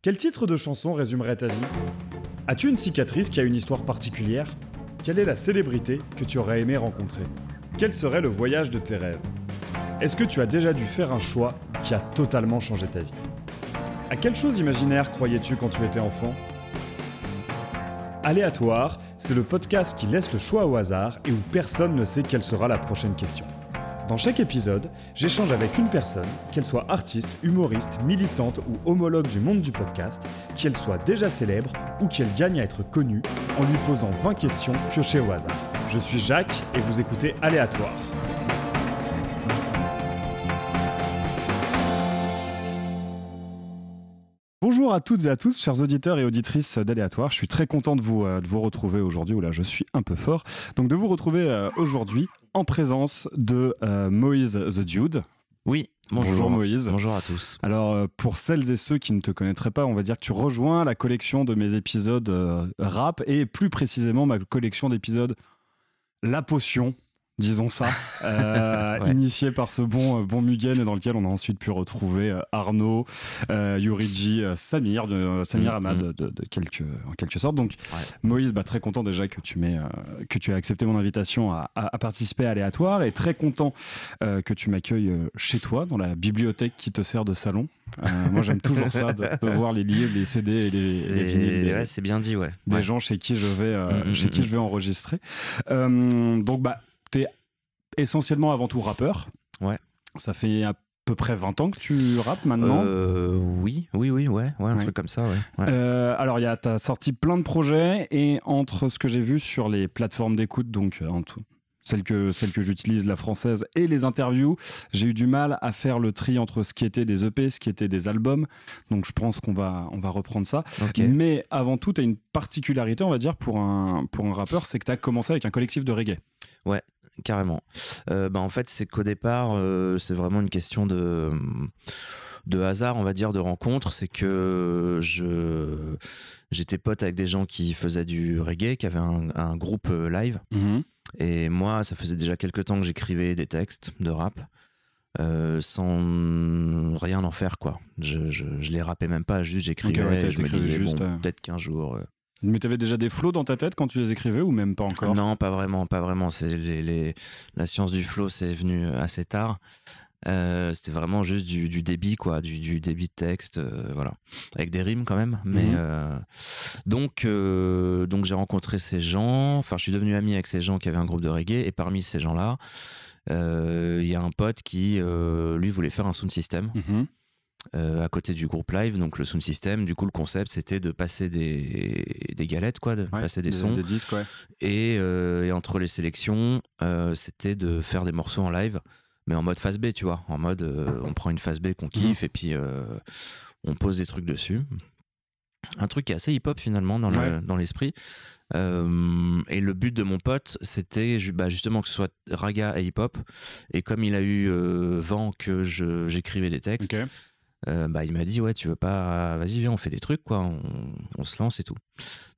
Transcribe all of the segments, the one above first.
Quel titre de chanson résumerait ta vie ? As-tu une cicatrice qui a une histoire particulière ? Quelle est la célébrité que tu aurais aimé rencontrer ? Quel serait le voyage de tes rêves ? Est-ce que tu as déjà dû faire un choix qui a totalement changé ta vie ? À quelle chose imaginaire croyais-tu quand tu étais enfant ? Aléatoire, c'est le podcast qui laisse le choix au hasard et où personne ne sait quelle sera la prochaine question. Dans chaque épisode, j'échange avec une personne, qu'elle soit artiste, humoriste, militante ou homologue du monde du podcast, qu'elle soit déjà célèbre ou qu'elle gagne à être connue, en lui posant 20 questions piochées au hasard. Je suis Jacques et vous écoutez Aléatoire. Bonjour à toutes et à tous, chers auditeurs et auditrices d'Aléatoire. Je suis très content de vous retrouver aujourd'hui. Oula, je suis un peu fort. Donc de vous retrouver aujourd'hui en présence de Moïse The Dude. Oui, bonjour Moïse. Bonjour à tous. Alors pour celles et ceux qui ne te connaîtraient pas, on va dire que tu rejoins la collection de mes épisodes rap et plus précisément ma collection d'épisodes La Potion. Disons ça, ouais. Initié par ce bon Mugen et dans lequel on a ensuite pu retrouver Arnaud, Yurigi, Samir Ahmad en quelque sorte. Donc ouais. Moïse, très content déjà que tu aies accepté mon invitation à participer à Aléatoire et très content que tu m'accueilles chez toi dans la bibliothèque qui te sert de salon. Moi j'aime toujours ça de voir les livres, les CD et les vinyles. Ouais, c'est bien dit, ouais. Des gens chez qui je vais enregistrer. Donc t'es essentiellement avant tout rappeur. Ouais. Ça fait à peu près 20 ans que tu rappes maintenant. Oui, un truc comme ça, ouais. Alors t'as sorti plein de projets et entre ce que j'ai vu sur les plateformes d'écoute, donc en tout, celle que j'utilise, la française, et les interviews, j'ai eu du mal à faire le tri entre ce qui était des EP, ce qui était des albums. Donc je pense qu'on va reprendre ça. Okay. Mais avant tout, t'as une particularité, on va dire, pour un rappeur, c'est que t'as commencé avec un collectif de reggae. Ouais. Carrément. En fait, c'est qu'au départ, c'est vraiment une question de hasard, on va dire, de rencontre. C'est que j'étais pote avec des gens qui faisaient du reggae, qui avaient un groupe live. Mmh. Et moi, ça faisait déjà quelques temps que j'écrivais des textes de rap. Sans rien en faire, quoi. Je les rappais même pas, juste j'écrivais. Okay, ouais, je me disais, juste, peut-être qu'un jour... Mais t'avais déjà des flows dans ta tête quand tu les écrivais ou même pas encore ? Non, pas vraiment. C'est la science du flow, c'est venu assez tard. C'était vraiment juste du débit, quoi, du débit de texte, voilà, avec des rimes quand même. Mais donc j'ai rencontré ces gens. Enfin, je suis devenu ami avec ces gens qui avaient un groupe de reggae. Et parmi ces gens-là, il y a un pote qui lui voulait faire un sound system. À côté du groupe live, donc le sound system, du coup le concept c'était de passer des galettes, quoi, passer des sons, des disques, ouais. Et entre les sélections c'était de faire des morceaux en live, mais en mode phase B, tu vois, en mode on prend une phase B qu'on kiffe et puis on pose des trucs dessus, un truc qui est assez hip-hop finalement dans l'esprit. Et le but de mon pote c'était justement que ce soit raga et hip-hop, et comme il a eu vent que j'écrivais des textes, okay. Il m'a dit, ouais, tu veux pas, vas-y, viens, on fait des trucs, quoi, on se lance et tout.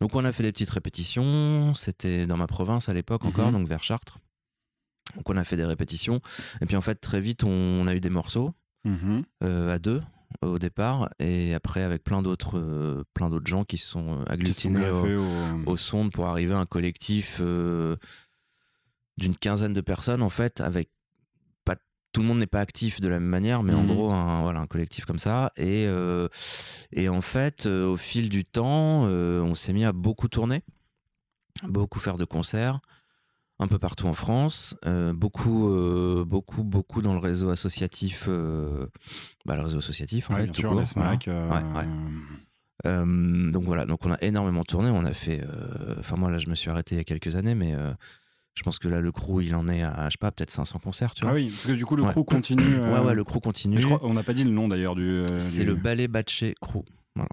Donc on a fait des petites répétitions, c'était dans ma province à l'époque encore, donc vers Chartres. Donc on a fait des répétitions, et puis en fait très vite on a eu des morceaux à deux au départ, et après avec plein d'autres gens qui se sont agglutinés au son pour arriver à un collectif d'une quinzaine de personnes, en fait, avec tout le monde n'est pas actif de la même manière, mais en gros, un collectif comme ça. Et en fait, au fil du temps, on s'est mis à beaucoup tourner, beaucoup faire de concerts, un peu partout en France, beaucoup dans le réseau associatif. Le réseau associatif, en fait, bien sûr, les SMAC. Donc voilà, donc on a énormément tourné. On a fait. Moi, là, je me suis arrêté il y a quelques années, mais. Je pense que là, le crew, il en est à, je sais pas, peut-être 500 concerts, tu vois. Ah oui, parce que du coup, le crew continue. Ouais, le crew continue. Mais je crois, on n'a pas dit le nom d'ailleurs c'est le Ballet Batché Crew. Voilà.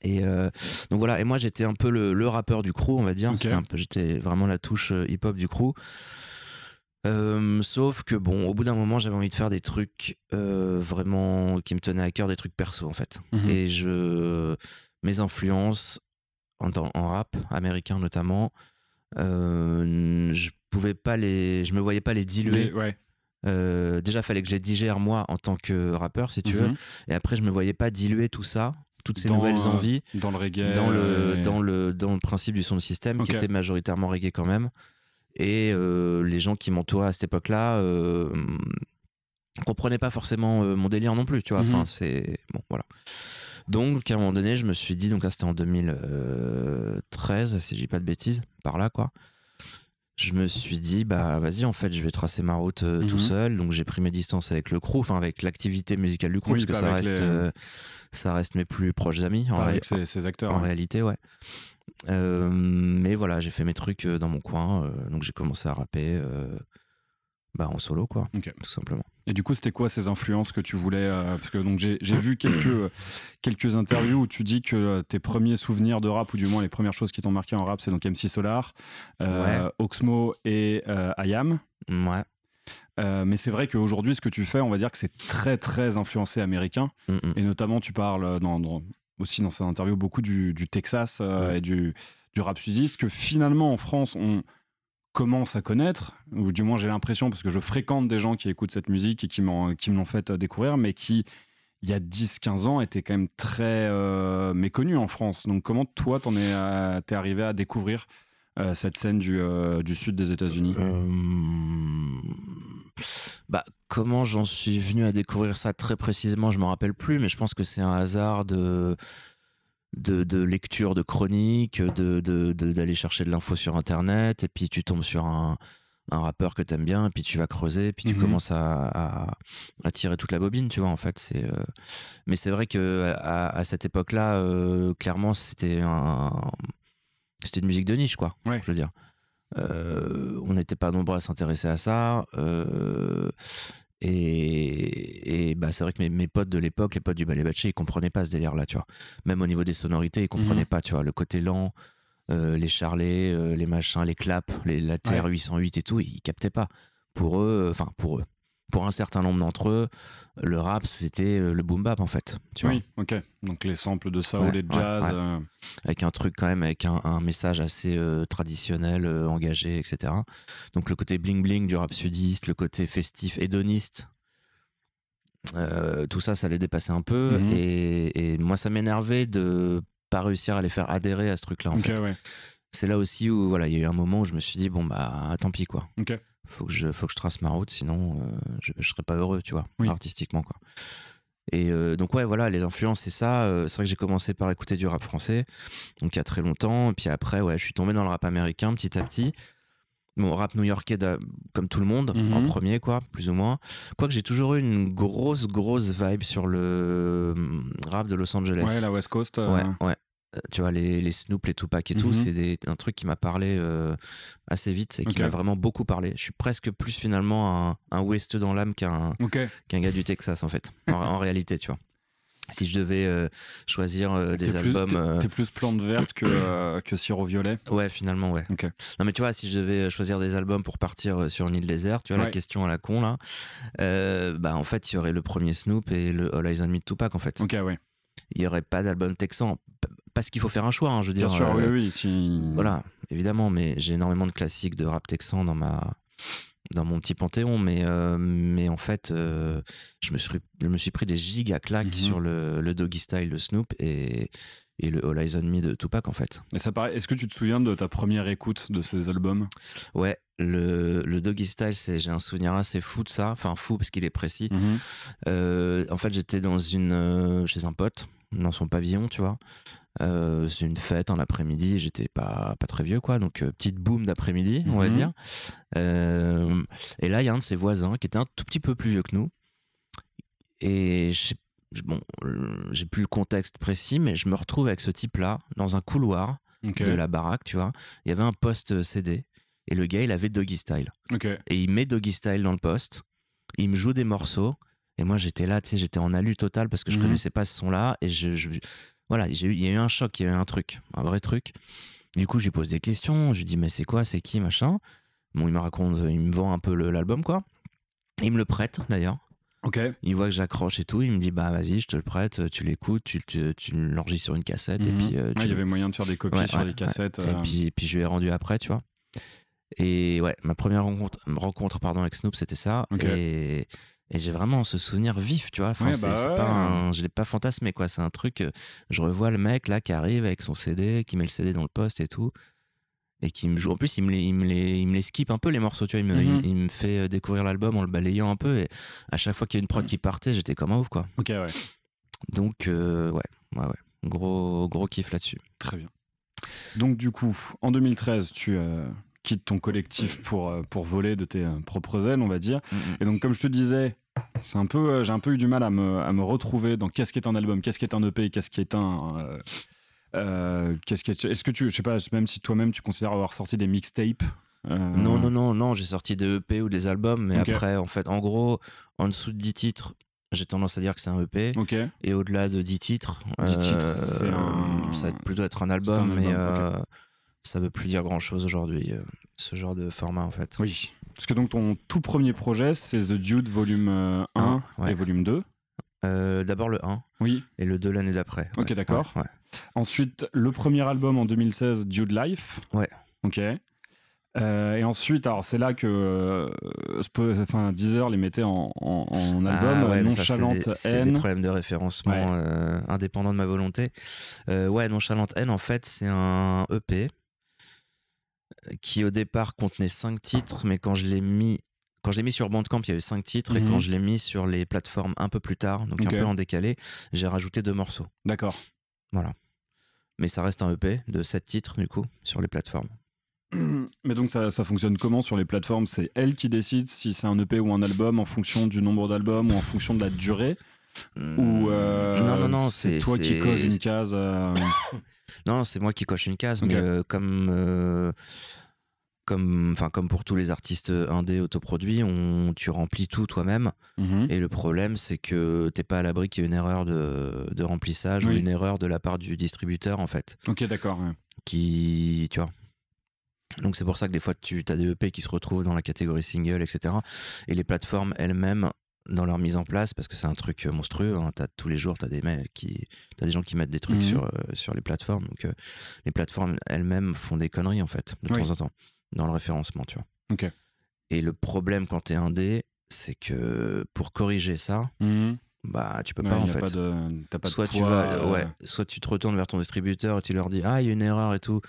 Et donc voilà, et moi, j'étais un peu le rappeur du crew, on va dire. Okay. J'étais vraiment la touche hip-hop du crew. Sauf que bon, au bout d'un moment, j'avais envie de faire des trucs vraiment qui me tenaient à cœur, des trucs perso, en fait. Et mes influences en rap américain notamment, je me voyais pas les diluer. Déjà fallait que je les digère moi en tant que rappeur, si tu veux, et après je me voyais pas diluer tout ça toutes ces nouvelles envies dans le reggae, dans le principe du son de système qui était majoritairement reggae quand même. Et les gens qui m'entouraient à cette époque-là comprenaient pas forcément mon délire non plus, tu vois. Enfin, c'est bon, voilà. Donc à un moment donné, je me suis dit, donc là c'était en 2013, si je dis pas de bêtises, par là quoi. Je me suis dit, bah vas-y, en fait, je vais tracer ma route tout seul. Donc j'ai pris mes distances avec le crew, enfin avec l'activité musicale du crew, parce que ça reste mes plus proches amis. Avec ces acteurs. En réalité, ouais. Mais voilà, j'ai fait mes trucs dans mon coin. Donc j'ai commencé à rapper en solo, quoi, tout simplement. Et du coup, c'était quoi ces influences que tu voulais parce que donc j'ai vu quelques interviews où tu dis que tes premiers souvenirs de rap, ou du moins les premières choses qui t'ont marqué en rap, c'est donc MC Solar, Oxmo et IAM. Ouais. Mais c'est vrai qu'aujourd'hui, ce que tu fais, on va dire que c'est très très influencé américain. Et notamment, tu parles aussi dans ces interviews beaucoup du Texas et du rap sudiste, que finalement en France, on commence à connaître, ou du moins j'ai l'impression, parce que je fréquente des gens qui écoutent cette musique et qui me l'ont fait découvrir, mais qui, il y a 10-15 ans, étaient quand même très méconnus en France. Donc comment toi, t'es arrivé à découvrir cette scène du sud des États-Unis? Comment j'en suis venu à découvrir ça très précisément, je m'en rappelle plus, mais je pense que c'est un hasard de lecture de chroniques, d'aller chercher de l'info sur internet, et puis tu tombes sur un rappeur que t'aimes bien, et puis tu vas creuser, et puis tu commences à tirer toute la bobine, tu vois, en fait. Mais c'est vrai que à cette époque-là, clairement, c'était une musique de niche, quoi, je veux dire. On n'était pas nombreux à s'intéresser à ça. Et c'est vrai que mes potes de l'époque, les potes du Ballet Batché, ils comprenaient pas ce délire-là, tu vois. Même au niveau des sonorités, ils comprenaient pas, tu vois. Le côté lent, les charlets, les machins, les claps, la TR 808 et tout, ils captaient pas. Pour eux, pour un certain nombre d'entre eux, le rap, c'était le boom bap, en fait. Tu vois. Ok. Donc les samples de soul et de jazz. Avec un truc quand même, avec un message assez traditionnel, engagé, etc. Donc le côté bling-bling du rap sudiste, le côté festif, hédoniste, tout ça, ça les dépassait un peu. Et moi, ça m'énervait de pas réussir à les faire adhérer à ce truc-là, en fait. Ouais. C'est là aussi où, voilà, il y a eu un moment où je me suis dit, tant pis, quoi. Faut que je trace ma route, sinon je serais pas heureux, tu vois, artistiquement, quoi. Et donc voilà, les influences, c'est ça. C'est vrai que j'ai commencé par écouter du rap français, donc il y a très longtemps, et puis après je suis tombé dans le rap américain petit à petit. Bon, rap new-yorkais comme tout le monde, en premier, quoi, plus ou moins. Quoique j'ai toujours eu une grosse vibe sur le rap de Los Angeles. Ouais, la West Coast. Ouais. Tu vois, les Snoop, les Tupac et tout, c'est un truc qui m'a parlé assez vite et qui m'a vraiment beaucoup parlé. Je suis presque plus finalement un West dans l'âme qu'un gars du Texas, en fait, en réalité, tu vois. Si je devais choisir des albums... T'es plus plante verte que sirop violet. Ouais, finalement, ouais. Non, mais tu vois, si je devais choisir des albums pour partir sur une île déserte, tu vois, la question à la con, là, en fait, il y aurait le premier Snoop et le All Eyes on Me de Tupac, en fait. Il n'y aurait pas d'album texan. Parce qu'il faut faire un choix, hein, je veux dire. Bien sûr, oui. Voilà, évidemment, mais j'ai énormément de classiques de rap texan dans mon petit panthéon, mais en fait, je me suis pris des giga claques sur le Doggy Style de Snoop et le All Eyes on Me de Tupac, en fait. Et ça paraît. Est-ce que tu te souviens de ta première écoute de ces albums? Ouais, le Doggy Style, j'ai un souvenir assez fou de ça, enfin fou parce qu'il est précis. En fait, j'étais chez un pote, dans son pavillon, tu vois. C'est une fête en après-midi, j'étais pas très vieux, quoi, donc petite boom d'après-midi, on va dire. Et là il y a un de ses voisins qui était un tout petit peu plus vieux que nous, et j'ai plus le contexte précis, mais je me retrouve avec ce type là dans un couloir de la baraque, tu vois. Il y avait un poste CD et le gars il avait Doggy Style, et il met Doggy Style dans le poste, il me joue des morceaux et moi j'étais là, tu sais, j'étais en alu total parce que je connaissais pas ce son là, et voilà, il y a eu un choc, il y a eu un vrai truc. Du coup, je lui pose des questions, je lui dis mais c'est quoi, c'est qui, machin. Bon, il me vend un peu l'album, quoi. Il me le prête d'ailleurs. Il voit que j'accroche et tout, il me dit bah vas-y, je te le prête, tu l'écoutes, tu l'enregistres sur une cassette, et puis il y avait moyen de faire des copies sur des cassettes. Et puis je lui ai rendu après, tu vois. Et ouais, ma première rencontre avec Snoop, c'était ça. Et j'ai vraiment ce souvenir vif, tu vois. Enfin, Ouais, c'est bah pas ouais. je l'ai pas fantasmé, quoi. C'est un truc, je revois le mec là qui arrive avec son CD, qui met le CD dans le poste et tout, et qui me joue. En plus, il me les skip un peu les morceaux, tu vois. Mhm. Il me fait découvrir l'album en le balayant un peu, et à chaque fois qu'il y a une prod qui partait, j'étais comme un ouf, quoi. Ok, ouais. Donc, ouais. Gros kiff là-dessus. Très bien. Donc du coup, en 2013, tu quittes ton collectif pour voler de tes propres ailes, on va dire. Et donc, comme je te disais, c'est un peu, j'ai un peu eu du mal à me retrouver dans qu'est-ce qui est un album, qu'est-ce qui est un EP, qu'est-ce qui est est-ce que tu, je sais pas, même si toi-même tu considères avoir sorti des mixtapes. Non, j'ai sorti des EP ou des albums, mais Ok. après, en fait, en gros, en dessous de 10 titres, j'ai tendance à dire que c'est un EP. Ok. Et au-delà de 10 titres, 10 titres, ça va plutôt être un c'est album, un mais album. Ok. ça veut plus dire grand-chose aujourd'hui, ce genre de format, en fait. Oui. Parce que donc ton tout premier projet, c'est The Dude volume 1 ouais. et volume 2. D'abord le 1 Oui. et le 2 l'année d'après. Ok, Ouais, d'accord. ouais. Ensuite, le premier album en 2016, Dude Life. Ouais. Ok. Et ensuite, alors c'est là que Deezer les mettait en album. Ouais, mais ça, Nonchalante c'est des Haine. problèmes de référencement indépendants de ma volonté. Ouais, Nonchalante Haine, en fait, c'est un EP qui au départ contenait 5 titres, mais quand je l'ai mis sur Bandcamp, il y avait 5 titres, et quand je l'ai mis sur les plateformes un peu plus tard, donc Ok. un peu en décalé, j'ai rajouté 2 morceaux. D'accord. Voilà. Mais ça reste un EP de 7 titres, du coup, sur les plateformes. Mais donc ça fonctionne comment sur les plateformes? C'est elle qui décide si c'est un EP ou un album en fonction du nombre d'albums ou en fonction de la durée? Ou Non, c'est toi qui coches une case Non, c'est moi qui coche une case, Ok. mais comme pour tous les artistes indés autoproduits, tu remplis tout toi-même. Mhm. Et le problème, c'est que t'es pas à l'abri qu'il y ait une erreur de remplissage, Oui. ou une erreur de la part du distributeur, en fait. Ok, d'accord. Ouais. Tu vois. Donc c'est pour ça que des fois, tu as des EP qui se retrouvent dans la catégorie single, etc. Et les plateformes elles-mêmes, dans leur mise en place, parce que c'est un truc monstrueux, hein, tous les jours, t'as des gens qui mettent des trucs sur les plateformes. Donc les plateformes elles-mêmes font des conneries, en fait, de temps en temps, dans le référencement, tu vois. Ok. Et le problème quand t'es indé, c'est que pour corriger ça, bah tu peux pas, en fait. T'as pas Soit de poids, soit tu te retournes vers ton distributeur et tu leur dis il y a une erreur et tout.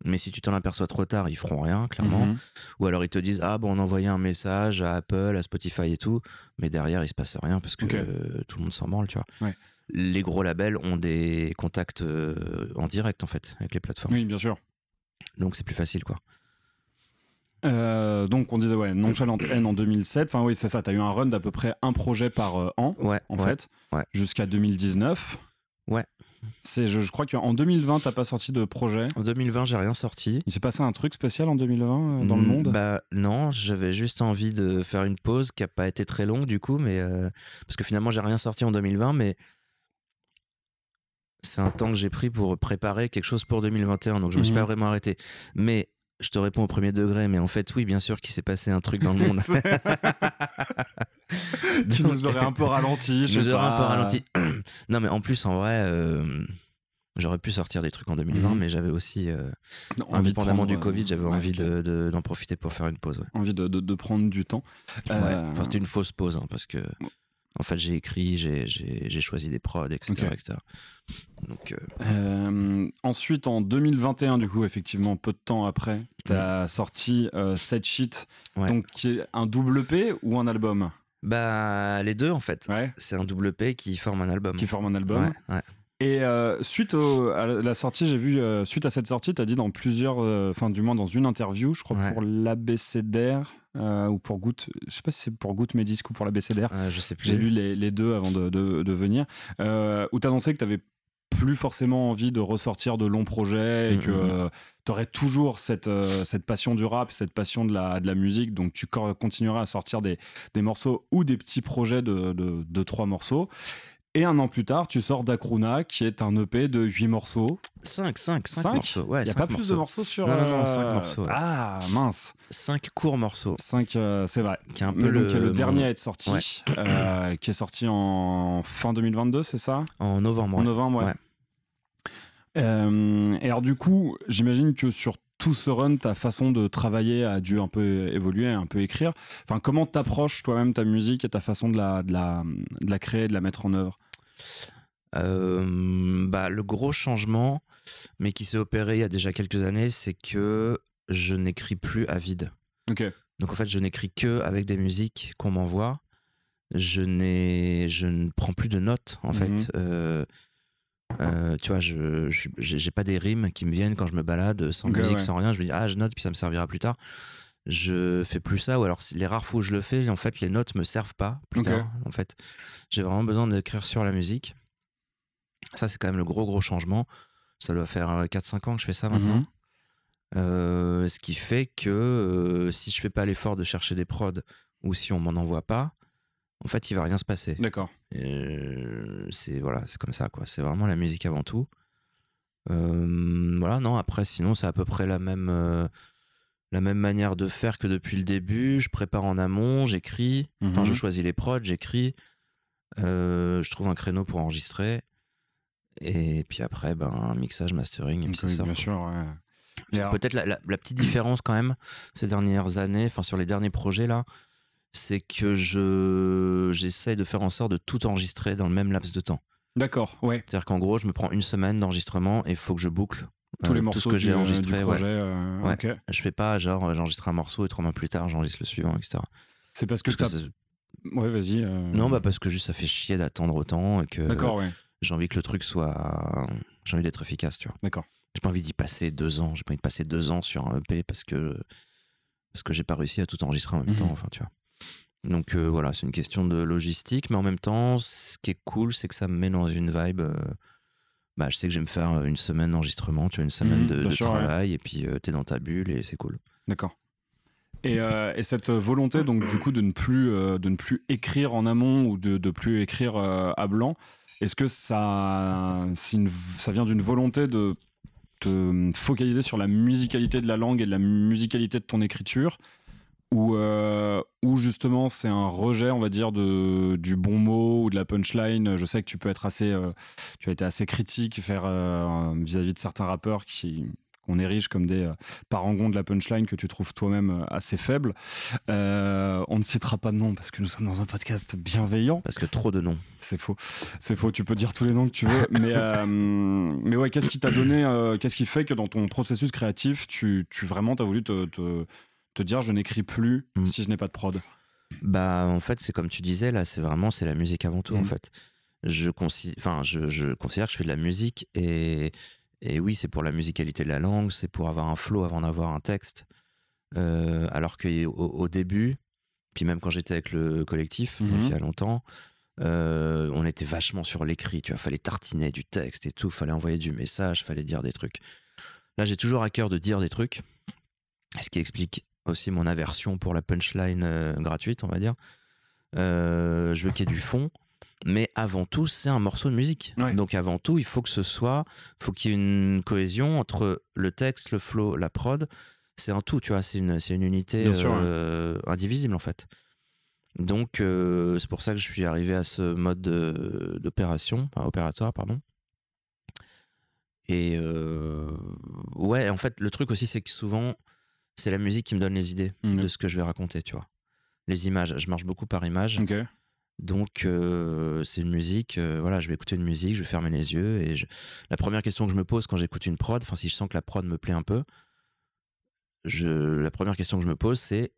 Mais si tu t'en aperçois trop tard, ils feront rien, clairement. Ou alors ils te disent on envoyait un message à Apple, à Spotify et tout, mais derrière il se passe rien parce que tout le monde s'en branle, tu vois. Ouais. Les gros labels ont des contacts en direct, en fait, avec les plateformes. Oui, bien sûr. Donc c'est plus facile, quoi. Donc on disait Nonchalante Haine en 2007. Enfin oui, c'est ça. T'as eu un run d'à peu près un projet par an, fait, jusqu'à 2019. Ouais. Je crois qu'en 2020, t'as pas sorti de projet. En 2020, j'ai rien sorti. Il s'est passé un truc spécial en 2020 dans le monde? Bah non, j'avais juste envie de faire une pause qui a pas été très longue, du coup, mais parce que finalement j'ai rien sorti en 2020, mais c'est un temps que j'ai pris pour préparer quelque chose pour 2021, donc je me suis pas vraiment arrêté. Mais je te réponds au premier degré, mais en fait oui, bien sûr qu'il s'est passé un truc dans le monde. Qui nous aurait un peu ralenti, je sais pas. Non, mais en plus, en vrai, j'aurais pu sortir des trucs en 2020, mais j'avais aussi, indépendamment du Covid, j'avais envie d'en profiter pour faire une pause. Ouais. Envie de prendre du temps. Enfin, c'était une fausse pause, hein, parce que en fait, j'ai écrit, j'ai choisi des prods, etc. etc. Donc, ensuite, en 2021, du coup, effectivement, peu de temps après, t'as sorti Set Shit, donc qui est un double EP ou un album? Bah, les deux, en fait. C'est un double EP qui forme un album. Ouais. Et suite à la sortie, j'ai vu, suite à cette sortie, t'as dit dans plusieurs, du moins dans une interview, je crois pour l'ABCDR, ou pour Goutte, je sais pas si c'est pour Goutte Médisque ou pour l'ABCDR, je sais plus. J'ai lu les deux avant de venir, où t'annonçais que t'avais plus forcément envie de ressortir de longs projets et que t'aurais toujours cette passion du rap, cette passion de la musique, donc tu continueras à sortir des morceaux ou des petits projets de 3 morceaux. Et un an plus tard, tu sors Dakruna, qui est un EP de 8 morceaux. 5 morceaux. Ouais, il n'y a pas plus de morceaux sur... Non, 5 morceaux. Ouais. Ah, mince. 5 courts morceaux. 5, c'est vrai. Qui est un peu le dernier à être sorti, qui est sorti en fin 2022, c'est ça? En novembre. En novembre, ouais. Et alors du coup, j'imagine que sur tout ce run, ta façon de travailler a dû un peu évoluer, un peu écrire. Enfin, comment t'approches toi-même ta musique et ta façon de la créer, de la mettre en œuvre? Le gros changement, mais qui s'est opéré il y a déjà quelques années, c'est que je n'écris plus à vide. Ok. Donc en fait, je n'écris que avec des musiques qu'on m'envoie. Je ne prends plus de notes en fait. Tu vois, j'ai pas des rimes qui me viennent quand je me balade sans musique, sans rien. Je me dis je note puis ça me servira plus tard. Je fais plus ça, ou alors les rares fois où je le fais, en fait, les notes me servent pas plus tard. En fait, j'ai vraiment besoin d'écrire sur la musique. Ça, c'est quand même le gros changement. Ça doit faire 4-5 ans que je fais ça maintenant. Ce qui fait que si je fais pas l'effort de chercher des prods ou si on m'en envoie pas, en fait, il va rien se passer. D'accord. C'est comme ça, quoi. C'est vraiment la musique avant tout. Non, après, sinon, c'est à peu près la même manière de faire que depuis le début. Je prépare en amont, j'écris. Enfin, je choisis les prods, j'écris. Je trouve un créneau pour enregistrer. Et puis après, un mixage, mastering, et puis ça sort. Bien sûr, ouais. Peut-être la petite différence quand même, ces dernières années, enfin sur les derniers projets là, c'est que j'essaye de faire en sorte de tout enregistrer dans le même laps de temps. D'accord, ouais. C'est-à-dire qu'en gros, je me prends une semaine d'enregistrement et il faut que je boucle tous les morceaux tout ce que j'ai enregistré. Du projet. Ouais. Okay. Je fais pas genre j'enregistre un morceau et 3 mois plus tard j'enregistre le suivant, etc. C'est parce que ouais, vas-y. Non, parce que juste ça fait chier d'attendre autant et que j'ai envie que le truc soit. J'ai envie d'être efficace, tu vois. D'accord. J'ai pas envie d'y passer 2 ans. J'ai pas envie de passer 2 ans sur un EP parce que j'ai pas réussi à tout enregistrer en même temps. Enfin, tu vois. Donc voilà, c'est une question de logistique, mais en même temps, ce qui est cool, c'est que ça me met dans une vibe. Je sais que je vais me faire une semaine d'enregistrement, tu vois, une semaine de travail, et puis t'es dans ta bulle et c'est cool. D'accord. Et cette volonté, donc du coup, de ne plus écrire en amont ou de plus écrire à blanc, est-ce que ça vient d'une volonté de te focaliser sur la musicalité de la langue et de la musicalité de ton écriture, ou justement c'est un rejet, on va dire, du bon mot ou de la punchline? Je sais que tu peux être tu as été assez critique vis-à-vis de certains rappeurs qu'on érige comme des parangons de la punchline que tu trouves toi-même assez faibles. On ne citera pas de nom parce que nous sommes dans un podcast bienveillant. Parce que trop de noms. C'est faux. Tu peux dire tous les noms que tu veux. mais ouais, qu'est-ce qui t'a donné, qu'est-ce qui fait que dans ton processus créatif, tu vraiment t'as voulu te dire je n'écris plus si je n'ai pas de prod? En fait, c'est comme tu disais, là, c'est la musique avant tout, en fait. Je considère que je fais de la musique et oui, c'est pour la musicalité de la langue, c'est pour avoir un flow avant d'avoir un texte. Alors qu'au début, puis même quand j'étais avec le collectif, donc il y a longtemps, on était vachement sur l'écrit. Tu vois, fallait tartiner du texte et tout, fallait envoyer du message, fallait dire des trucs. Là, j'ai toujours à cœur de dire des trucs, ce qui explique aussi mon aversion pour la punchline gratuite, on va dire. Je veux qu'il y ait du fond. Mais avant tout, c'est un morceau de musique. Ouais. Donc avant tout, il faut qu'il y ait une cohésion entre le texte, le flow, la prod. C'est un tout, tu vois. C'est une unité indivisible, en fait. Donc c'est pour ça que je suis arrivé à ce mode opératoire, pardon. Et ouais, en fait, le truc aussi, c'est que souvent, c'est la musique qui me donne les idées de ce que je vais raconter, tu vois. Les images, je marche beaucoup par image. Ok. Donc c'est une musique, je vais écouter une musique, je vais fermer les yeux et la première question que je me pose quand j'écoute une prod, enfin si je sens que la prod me plaît un peu, la première question que je me pose c'est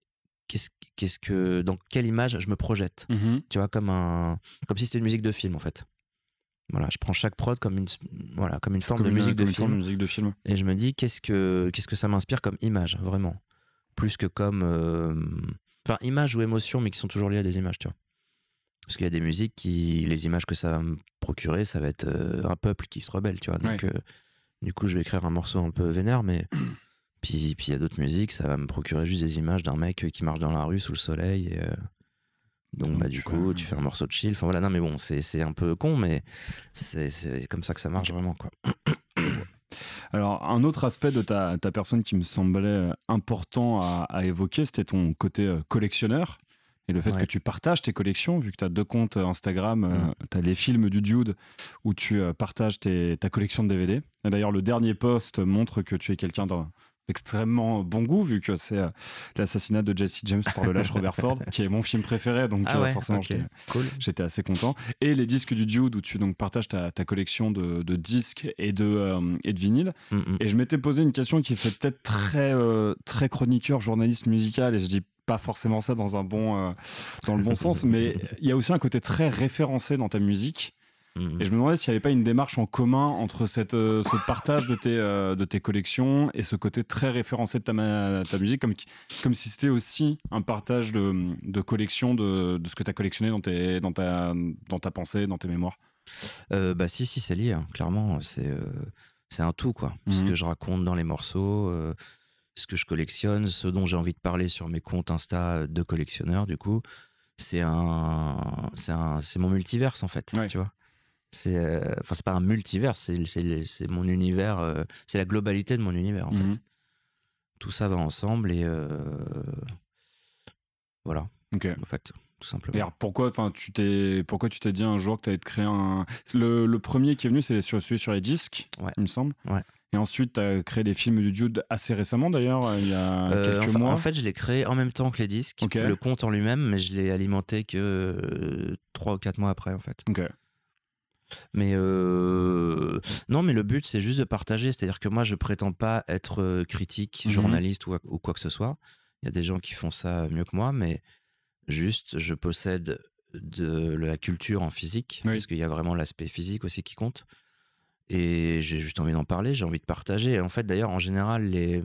dans quelle image je me projette, tu vois, comme si c'était une musique de film en fait. Voilà, je prends chaque prod comme une forme de musique de film et je me dis qu'est-ce que ça m'inspire comme image vraiment, plus que comme image ou émotion, mais qui sont toujours liées à des images, tu vois. Parce qu'il y a des musiques les images que ça va me procurer, ça va être un peuple qui se rebelle, tu vois. Donc, du coup, je vais écrire un morceau un peu vénère, mais puis il y a d'autres musiques, ça va me procurer juste des images d'un mec qui marche dans la rue sous le soleil. Et, donc, du coup, tu fais un morceau de chill. Enfin voilà, non, mais bon, c'est un peu con, mais c'est comme ça que ça marche vraiment, quoi. Alors, un autre aspect de ta personne qui me semblait important à évoquer, c'était ton côté collectionneur. Et le fait que tu partages tes collections, vu que tu as 2 comptes Instagram, tu as les films du Dude où tu partages ta collection de DVD. Et d'ailleurs, le dernier post montre que tu es quelqu'un extrêmement bon goût, vu que c'est l'assassinat de Jesse James par le lâche Robert Ford, qui est mon film préféré, donc forcément cool. J'étais assez content. Et les disques du Dude, où tu donc partages ta collection de disques et de vinyles. Et je m'étais posé une question qui fait peut-être très chroniqueur, journaliste musical, et je dis pas forcément ça dans le bon sens, mais il y a aussi un côté très référencé dans ta musique. Et je me demandais s'il n'y avait pas une démarche en commun entre ce partage de tes collections et ce côté très référencé de ta musique, comme si c'était aussi un partage de collection de ce que tu as collectionné dans ta pensée, dans tes mémoires. Si, c'est lié, hein, clairement. C'est un tout, quoi. Ce que je raconte dans les morceaux, ce que je collectionne, ce dont j'ai envie de parler sur mes comptes Insta de collectionneur, du coup, c'est mon multiverse, en fait, tu vois. C'est pas un multivers, c'est mon univers, c'est la globalité de mon univers en fait. Tout ça va ensemble et voilà. En fait, tout simplement. Et alors pourquoi tu t'es dit un jour que tu allais te créer le premier qui est venu, c'est celui sur les disques, il me semble. Et ensuite, tu as créé les films du Dude assez récemment d'ailleurs, il y a quelques mois. En fait, je l'ai créé en même temps que les disques, le compte en lui-même, mais je l'ai alimenté que 3 ou 4 mois après en fait. Mais non, mais le but c'est juste de partager, c'est-à-dire que moi je prétends pas être critique, journaliste ou quoi que ce soit. Il y a des gens qui font ça mieux que moi, mais juste je possède de la culture en physique, parce qu'il y a vraiment l'aspect physique aussi qui compte. Et j'ai juste envie d'en parler, j'ai envie de partager. Et en fait, d'ailleurs, en général, les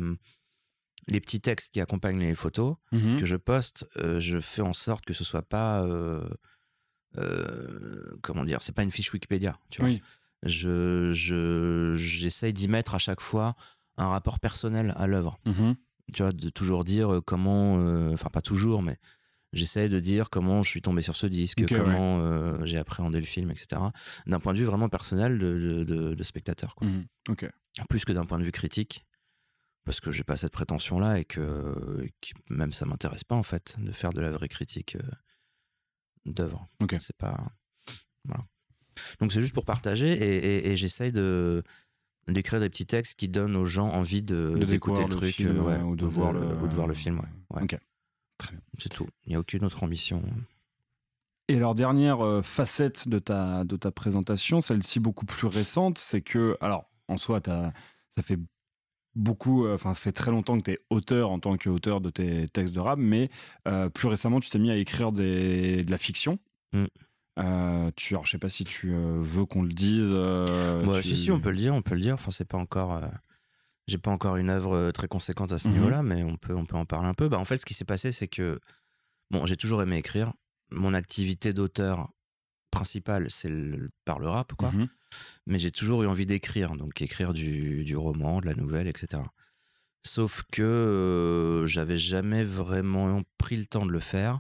petits textes qui accompagnent les photos que je poste, je fais en sorte que ce soit pas comment dire, c'est pas une fiche Wikipédia, tu vois. J'essaye d'y mettre à chaque fois un rapport personnel à l'œuvre, tu vois, de toujours dire comment, enfin pas toujours, mais j'essaye de dire comment je suis tombé sur ce disque, comment j'ai appréhendé le film, etc. D'un point de vue vraiment personnel de spectateur, quoi. Plus que d'un point de vue critique, parce que j'ai pas cette prétention-là et que même ça m'intéresse pas en fait de faire de la vraie critique d'œuvre. C'est pas... Voilà. Donc c'est juste pour partager et j'essaye d'écrire des petits textes qui donnent aux gens envie d'écouter le truc ou de voir le film. Très bien. C'est tout. Il n'y a aucune autre ambition. Et alors, dernière facette de ta présentation, celle-ci beaucoup plus récente, c'est que, alors, en soi, ça fait ça fait très longtemps que tu es auteur en tant qu'auteur de tes textes de rap, mais plus récemment, tu t'es mis à écrire de la fiction. Alors, je sais pas si tu veux qu'on le dise. Si, on peut le dire. Enfin, c'est pas encore... J'ai pas encore une œuvre très conséquente à ce niveau-là, mais on peut en parler un peu. En fait, ce qui s'est passé, c'est que j'ai toujours aimé écrire. Mon activité d'auteur principale, c'est par le rap, quoi. Mais j'ai toujours eu envie d'écrire, donc écrire du roman, de la nouvelle, etc. Sauf que j'avais jamais vraiment pris le temps de le faire.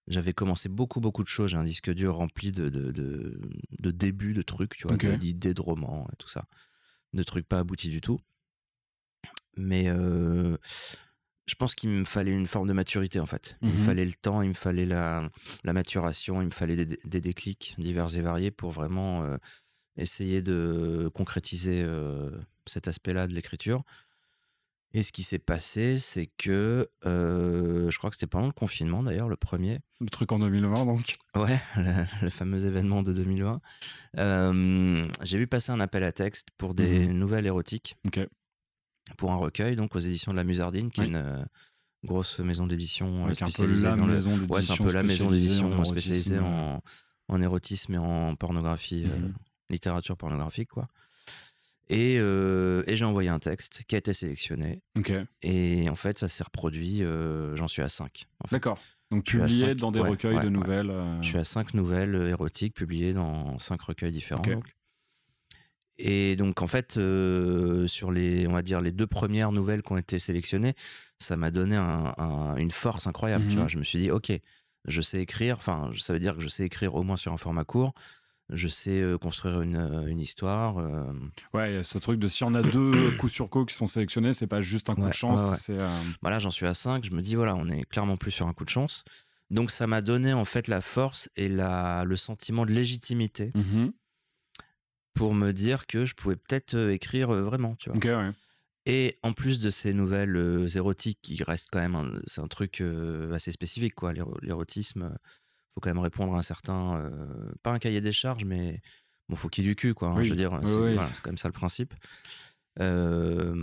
J'avais commencé beaucoup de choses. J'ai un disque dur rempli de débuts de trucs, tu vois, d'idées de romans et tout ça. De trucs pas aboutis du tout. Mais je pense qu'il me fallait une forme de maturité en fait. Il me fallait le temps, il me fallait la maturation, il me fallait des déclics divers et variés pour vraiment essayer de concrétiser cet aspect-là de l'écriture. Et ce qui s'est passé, c'est que je crois que c'était pendant le confinement d'ailleurs, le premier. Le truc en 2020 donc. Ouais, le fameux événement de 2020. J'ai vu passer un appel à texte pour des nouvelles érotiques. Pour un recueil, donc aux éditions de la Musardine, qui est une grosse maison d'édition spécialisée dans le... c'est un peu la maison d'édition spécialisée en érotisme et en pornographie, littérature pornographique, quoi. Et j'ai envoyé un texte qui a été sélectionné. Et en fait, ça s'est reproduit, j'en suis à 5. En fait. D'accord. Donc publié dans des recueils de nouvelles. Je suis à 5 nouvelles érotiques publiées dans 5 recueils différents. Donc. Et donc en fait sur on va dire les 2 premières nouvelles qui ont été sélectionnées, ça m'a donné une force incroyable, tu vois. Je me suis dit ok, je sais écrire, enfin ça veut dire que je sais écrire au moins sur un format court, je sais construire une histoire. Ouais, ce truc de si on a 2 coups sur coup qui sont sélectionnés, c'est pas juste un coup de chance. C'est Voilà, j'en suis à 5, je me dis voilà, on est clairement plus sur un coup de chance. Donc ça m'a donné en fait la force et le sentiment de légitimité pour me dire que je pouvais peut-être écrire vraiment, tu vois. Et en plus de ces nouvelles érotiques qui restent quand même, c'est un truc assez spécifique, quoi. L'érotisme, faut quand même répondre à un certain, pas un cahier des charges, mais bon, faut qu'il y ait du cul, quoi. Hein, Oui. je veux dire, Oui, c'est oui. voilà, c'est quand même ça le principe. Ça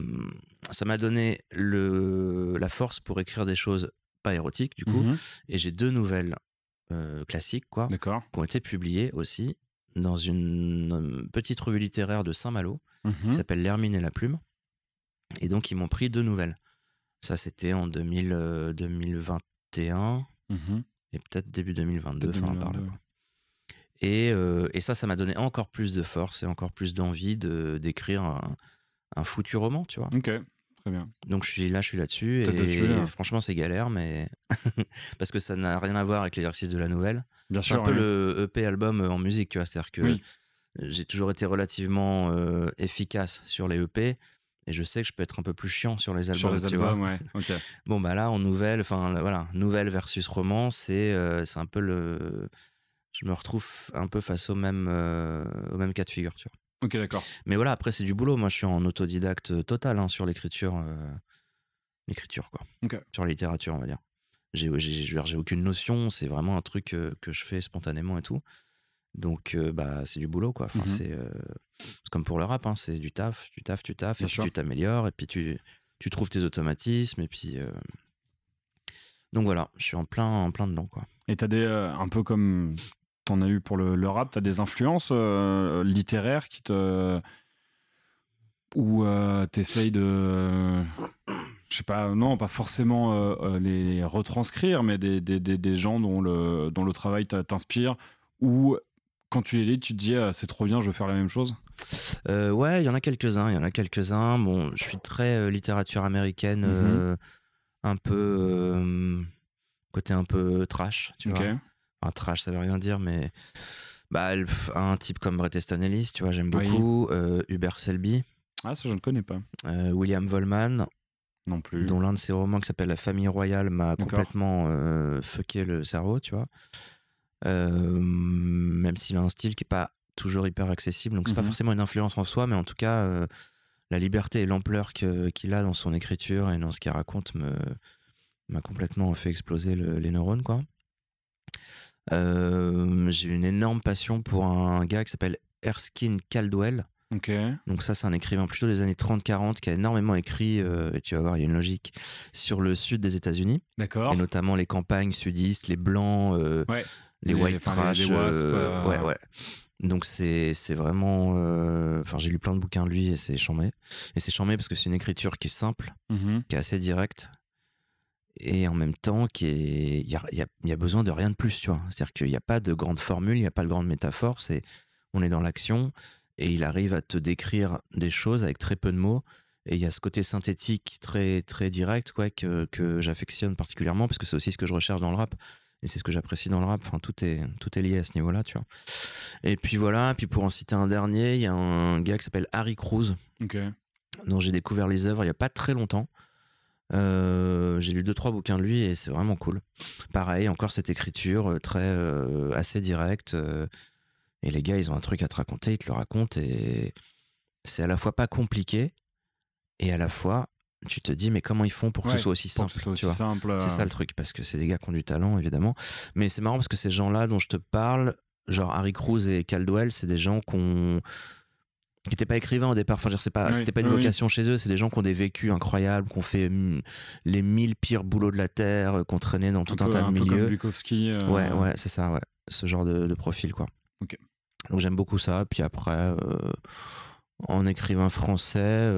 m'a donné la force pour écrire des choses pas érotiques, du coup. Mhm. Et j'ai 2 nouvelles classiques, quoi, D'accord. qui ont été publiées aussi dans une petite revue littéraire de Saint-Malo qui Mhm. s'appelle L'Hermine et la Plume. Et donc, ils m'ont pris 2 nouvelles. Ça, c'était en 2021 Mhm. et peut-être début 2022, enfin par là, 2022. quoi. Et ça m'a donné encore plus de force et encore plus d'envie d'écrire un foutu roman, tu vois. Ok, très bien. Donc je suis là-dessus T'as dessus, et là. franchement c'est galère, mais parce que ça n'a rien à voir avec l'exercice de la nouvelle. Bien C'est un sûr. peu oui. le EP album en musique, tu vois. C'est-à-dire que Oui. j'ai toujours été relativement efficace sur les EP et je sais que je peux être un peu plus chiant sur les albums. Sur les tu vois. albums, ouais. Ok. Bon bah là en nouvelle, enfin voilà, nouvelle versus roman, c'est un peu je me retrouve un peu face au même cas de figure, tu vois. Ok, d'accord. Mais voilà, après c'est du boulot. Moi je suis en autodidacte total hein, sur l'écriture, quoi. Ok. Sur la littérature, on va dire. J'ai aucune notion, c'est vraiment un truc que je fais spontanément et tout. Donc bah c'est du boulot, quoi. Enfin, Mhm. c'est comme pour le rap, hein, c'est du taf, Bien et puis sûr. tu t'améliores, et puis tu trouves tes automatismes, et puis donc voilà, je suis en plein dedans, quoi. Et t'as un peu comme t'en as eu pour le rap, t'as des influences littéraires qui te... Ou t'essayes de... je sais pas, non, pas forcément les retranscrire, mais des gens dont le travail t'inspire, ou quand tu les lis, tu te dis c'est trop bien, je veux faire la même chose. Ouais, il y en a quelques-uns. Bon, je suis très littérature américaine, un peu côté un peu trash, tu Ok. vois. Enfin, trash, ça veut rien dire, mais bah, un type comme Bret Easton Ellis, tu vois, j'aime Oui. beaucoup. Hubert Selby, Ah, ça, je ne connais pas. William Vollmann, Non plus. dont l'un de ses romans qui s'appelle La famille royale m'a D'accord. complètement fucké le cerveau, tu vois. Même s'il a un style qui est pas toujours hyper accessible, donc c'est pas forcément une influence en soi, mais en tout cas la liberté et l'ampleur qu'il a dans son écriture et dans ce qu'il raconte m'a complètement fait exploser les neurones, quoi. J'ai une énorme passion pour un gars qui s'appelle Erskine Caldwell. Ok. Donc ça, c'est un écrivain plutôt des années 30-40 qui a énormément écrit, et tu vas voir, il y a une logique, sur le sud des États-Unis, D'accord. et notamment les campagnes sudistes, les blancs, Ouais. les white trash. Les wasps. Ouais. Donc c'est vraiment... Enfin, j'ai lu plein de bouquins de lui et c'est chambé. Et c'est chambé parce que c'est une écriture qui est simple, Mhm. qui est assez directe, et en même temps il y a besoin de rien de plus, tu vois. C'est-à-dire qu'il n'y a pas de grande formule, il n'y a pas de grande métaphore, on est dans l'action et il arrive à te décrire des choses avec très peu de mots, et il y a ce côté synthétique très, très direct, quoi, que j'affectionne particulièrement parce que c'est aussi ce que je recherche dans le rap et c'est ce que j'apprécie dans le rap. Enfin, tout est lié à ce niveau-là, tu vois. Et puis voilà, puis pour en citer un dernier, il y a un gars qui s'appelle Harry Cruz, Ok. dont j'ai découvert les œuvres il n'y a pas très longtemps. J'ai lu 2-3 bouquins de lui et c'est vraiment cool. Pareil, encore cette écriture très assez directe, et les gars, ils ont un truc à te raconter, ils te le racontent, et c'est à la fois pas compliqué et à la fois tu te dis mais comment ils font pour que ce soit aussi simple, tu vois. Simple. C'est ça le truc, parce que c'est des gars qui ont du talent évidemment, mais c'est marrant parce que ces gens-là dont je te parle, genre Harry Cruz et Caldwell, c'est des gens qui n'étaient pas écrivains au départ. Enfin, c'était pas une vocation chez eux. C'est des gens qui ont des vécus incroyables, qui ont fait les 1000 pires boulots de la terre, qui ont traîné dans tout un tas de milieux. Un peu comme Bukowski. Ouais, c'est ça, ouais. Ce genre de profil, quoi. Ok. Donc j'aime beaucoup ça. Puis après, en écrivain français,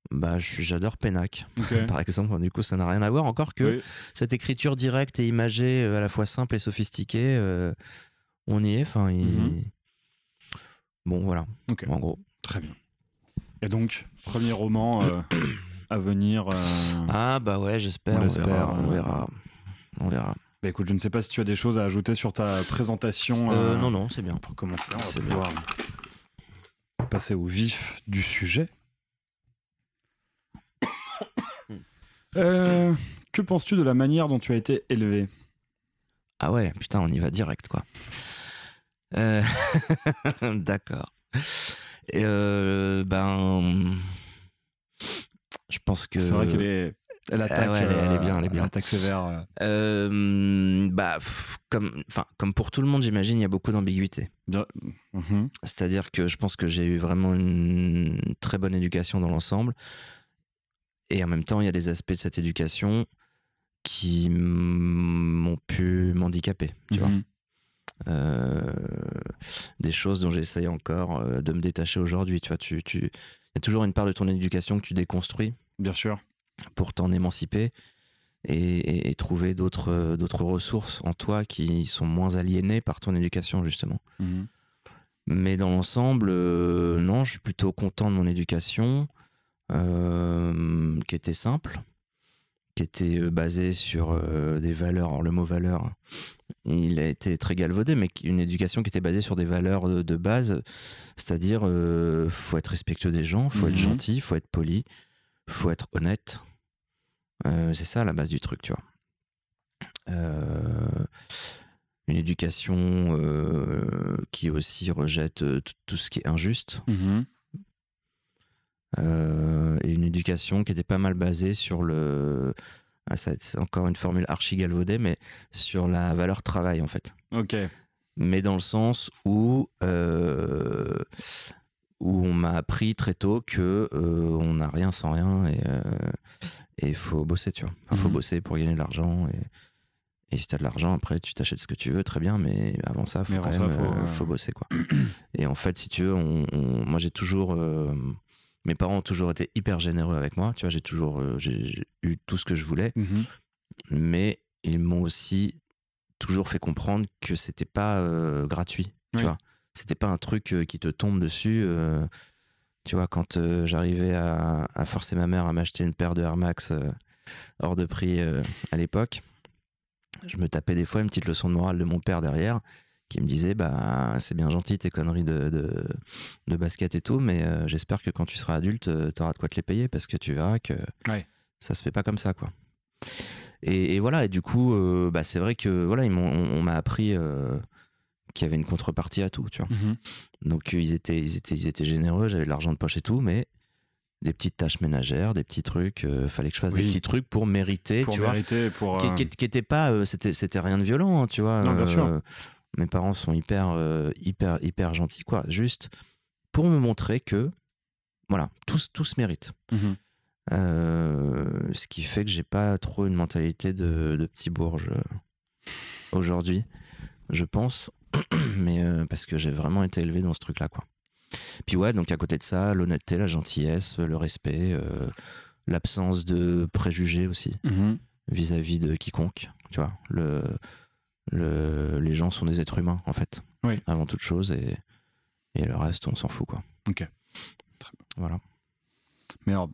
bah, j'adore Pénac, par exemple. Du coup, ça n'a rien à voir. Encore que cette écriture directe et imagée, à la fois simple et sophistiquée, on y est. Enfin, bon, voilà. Ok. En gros. Très bien. Et donc, premier roman à venir. Ah bah ouais, j'espère. On verra. Bah écoute, je ne sais pas si tu as des choses à ajouter sur ta présentation. Non, c'est bien. Pour commencer, on va C'est pouvoir passer au vif du sujet. Que penses-tu de la manière dont tu as été élevé ? Ah ouais, putain, on y va direct, quoi. D'accord. pense que C'est vrai elle attaque, elle est bien, elle est bien. Elle attaque sévère. Comme pour tout le monde, j'imagine, il y a beaucoup d'ambiguïté. Mhm. C'est-à-dire que je pense que j'ai eu vraiment une très bonne éducation dans l'ensemble. Et en même temps, il y a des aspects de cette éducation qui m'ont pu m'handicaper, tu vois. Des choses dont j'essaye encore de me détacher aujourd'hui, tu vois. Il y a toujours une part de ton éducation que tu déconstruis. Bien sûr. Pour t'en émanciper et trouver d'autres ressources en toi qui sont moins aliénées par ton éducation, justement. Mhm. Mais dans l'ensemble, non, je suis plutôt content de mon éducation, qui était simple, qui était basée sur des valeurs. Alors, le mot valeur, il a été très galvaudé, mais une éducation qui était basée sur des valeurs de base, c'est-à-dire faut être respectueux des gens, faut être gentil, faut être poli, faut être honnête. C'est ça la base du truc, tu vois. Une éducation qui aussi rejette tout ce qui est injuste. Et une éducation qui était pas mal basée sur c'est encore une formule archi galvaudée, mais sur la valeur travail, en fait. Ok. Mais dans le sens où on m'a appris très tôt que on n'a rien sans rien et il faut bosser, tu vois. Enfin, faut bosser pour gagner de l'argent et si t'as de l'argent, après tu t'achètes ce que tu veux, très bien, mais avant ça, faut bosser, quoi. Et en fait, si tu veux, moi j'ai toujours mes parents ont toujours été hyper généreux avec moi, tu vois. J'ai eu tout ce que je voulais, mais ils m'ont aussi toujours fait comprendre que c'était pas gratuit, tu vois. C'était pas un truc qui te tombe dessus. Tu vois, quand j'arrivais à forcer ma mère à m'acheter une paire de Air Max hors de prix à l'époque, je me tapais des fois une petite leçon de morale de mon père derrière, qui me disait bah c'est bien gentil tes conneries de basket et tout, mais j'espère que quand tu seras adulte, t'auras de quoi te les payer, parce que tu verras que ça se fait pas comme ça, quoi. Et voilà, et du coup, c'est vrai que voilà, on m'a appris qu'il y avait une contrepartie à tout, tu vois. Donc ils étaient généreux, j'avais de l'argent de poche et tout, mais des petites tâches ménagères, des petits trucs, fallait que je fasse des petits trucs pour mériter, tu vois. Qui était pas, c'était rien de violent, hein, tu vois. Non, bien sûr. Mes parents sont hyper gentils, quoi. Juste pour me montrer que, voilà, tout se mérite. Ce qui fait que j'ai pas trop une mentalité de petit bourge aujourd'hui, je pense. Mais parce que j'ai vraiment été élevé dans ce truc-là, quoi. Puis ouais, donc à côté de ça, l'honnêteté, la gentillesse, le respect, l'absence de préjugés aussi vis-à-vis de quiconque, tu vois. Les gens sont des êtres humains, en fait, avant toute chose, et le reste, on s'en fout, quoi. Ok. Voilà. Mais alors,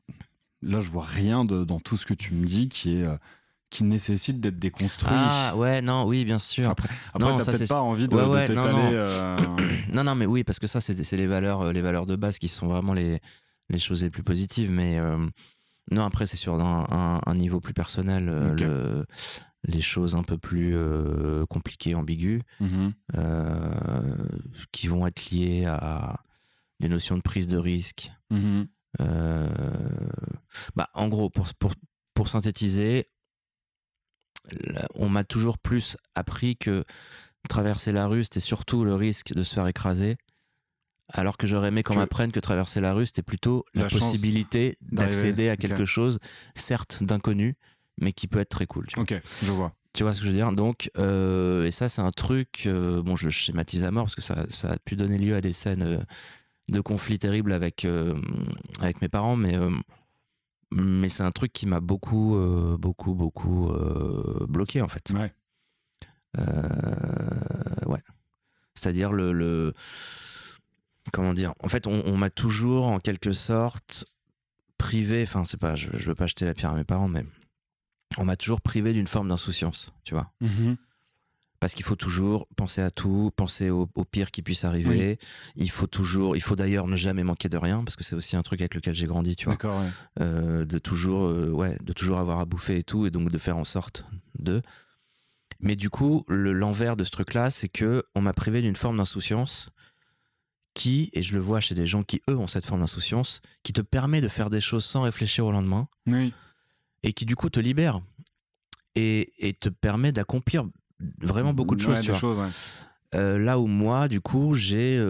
là, je vois rien dans tout ce que tu me dis qui nécessite d'être déconstruit. Ah ouais, non, oui, bien sûr. Après t'as peut-être pas envie de t'étaler. Non, mais oui, parce que ça, c'est les valeurs de base qui sont vraiment les choses les plus positives. Mais non, après, c'est sur un niveau plus personnel, les choses un peu plus compliquées, ambiguës, qui vont être liées à des notions de prise de risque. En gros, pour synthétiser, on m'a toujours plus appris que traverser la rue, c'était surtout le risque de se faire écraser, alors que j'aurais aimé qu'on m'apprenne que traverser la rue, c'était plutôt la possibilité d'accéder à quelque chose, certes d'inconnu, mais qui peut être très cool. Ok, je vois. Tu vois ce que je veux dire? Donc, et ça, c'est un truc, je schématise à mort, parce que ça a pu donner lieu à des scènes de conflits terribles avec mes parents, mais c'est un truc qui m'a beaucoup bloqué, en fait. Ouais. Ouais. C'est-à-dire comment dire, en fait, on m'a toujours, en quelque sorte, privé, enfin, c'est pas, je veux pas jeter la pierre à mes parents, mais on m'a toujours privé d'une forme d'insouciance, tu vois. Parce qu'il faut toujours penser à tout, penser au pire qui puisse arriver. Il faut d'ailleurs ne jamais manquer de rien, parce que c'est aussi un truc avec lequel j'ai grandi, tu vois. D'accord, de toujours avoir à bouffer et tout, et donc de faire en sorte de. Mais du coup, l'envers de ce truc-là, c'est que on m'a privé d'une forme d'insouciance et je le vois chez des gens qui, eux, ont cette forme d'insouciance, qui te permet de faire des choses sans réfléchir au lendemain, Oui. et qui, du coup, te libère et te permet d'accomplir vraiment beaucoup de choses, Ouais, tu des vois. choses, ouais. Là où moi, du coup, j'ai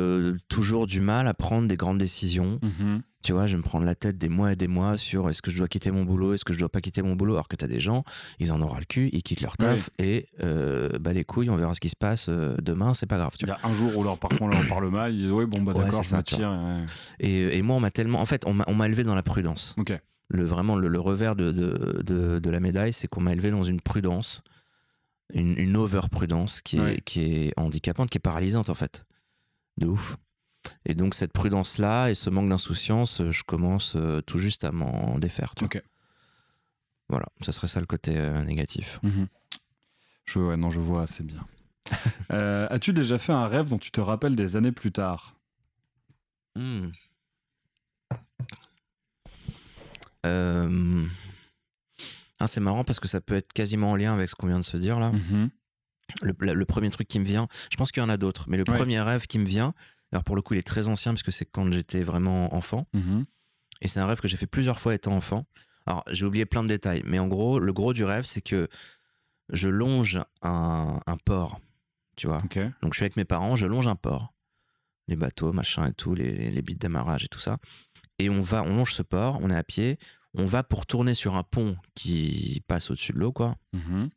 toujours du mal à prendre des grandes décisions. Mhm. Tu vois, je vais me prendre la tête des mois et des mois sur est-ce que je dois quitter mon boulot, est-ce que je dois pas quitter mon boulot, alors que t'as des gens, ils en auront le cul, ils quittent leur taf et bah les couilles, on verra ce qui se passe demain, c'est pas grave. Tu Il y vois. a un jour où leur patron leur parle mal, ils disent ouais, bon, bah Ouais, d'accord, c'est je me ça, tu tire. Et moi, on m'a tellement. En fait, on m'a élevé dans la prudence. Ok. Vraiment, le revers de la médaille, c'est qu'on m'a élevé dans une prudence, une over-prudence qui est handicapante, qui est paralysante en fait. De ouf. Et donc cette prudence-là et ce manque d'insouciance, je commence tout juste à m'en défaire. Tu vois. Ok. Voilà, ça serait ça le côté négatif. Mhm. Je vois assez bien. As-tu déjà fait un rêve dont tu te rappelles des années plus tard? C'est marrant parce que ça peut être quasiment en lien avec ce qu'on vient de se dire là. Mhm. Le premier truc qui me vient, je pense qu'il y en a d'autres, mais le premier rêve qui me vient, alors pour le coup il est très ancien parce que c'est quand j'étais vraiment enfant, et c'est un rêve que j'ai fait plusieurs fois étant enfant. Alors j'ai oublié plein de détails, mais en gros, le gros du rêve c'est que je longe un port, tu vois. Ok. Donc je suis avec mes parents, je longe un port, les bateaux, machin et tout, les bits d'amarrage et tout ça, et on longe ce port, on est à pied, on va pour tourner sur un pont qui passe au-dessus de l'eau, quoi. Mhm.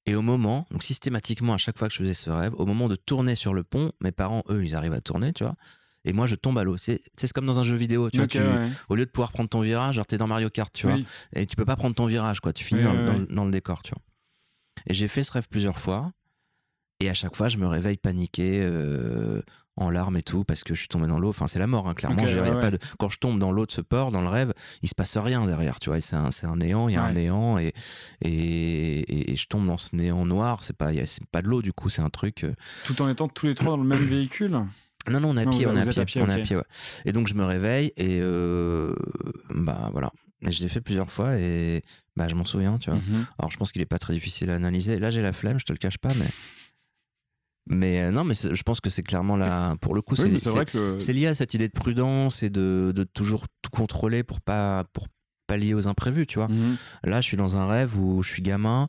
Et au moment, donc systématiquement à chaque fois que je faisais ce rêve, au moment de tourner sur le pont, mes parents, eux, ils arrivent à tourner, tu vois. Et moi, je tombe à l'eau. C'est comme dans un jeu vidéo, tu vois. Au lieu de pouvoir prendre ton virage, genre t'es dans Mario Kart, tu vois. Et tu peux pas prendre ton virage, quoi. Tu finis dans le décor, tu vois. Et j'ai fait ce rêve plusieurs fois. Et à chaque fois, je me réveille paniqué, en larmes et tout, parce que je suis tombé dans l'eau. Enfin, c'est la mort, hein, clairement. Pas de... Quand je tombe dans l'eau de ce port, dans le rêve, il se passe rien derrière, tu vois. C'est un néant, il y a un néant, et je tombe dans ce néant noir. C'est pas de l'eau, du coup, c'est un truc. Tout en étant tous les trois dans le même véhicule? Non, on est à pied, on est à pied, okay. ouais. Et donc, je me réveille, et bah voilà. Et je l'ai fait plusieurs fois, et bah, je m'en souviens, tu vois. Alors, je pense qu'il est pas très difficile à analyser. Là, j'ai la flemme, je te le cache pas, mais non, mais je pense que c'est clairement là. Pour le coup, c'est lié à cette idée de prudence et de toujours tout contrôler pour pallier aux imprévus, tu vois. Là, je suis dans un rêve où je suis gamin.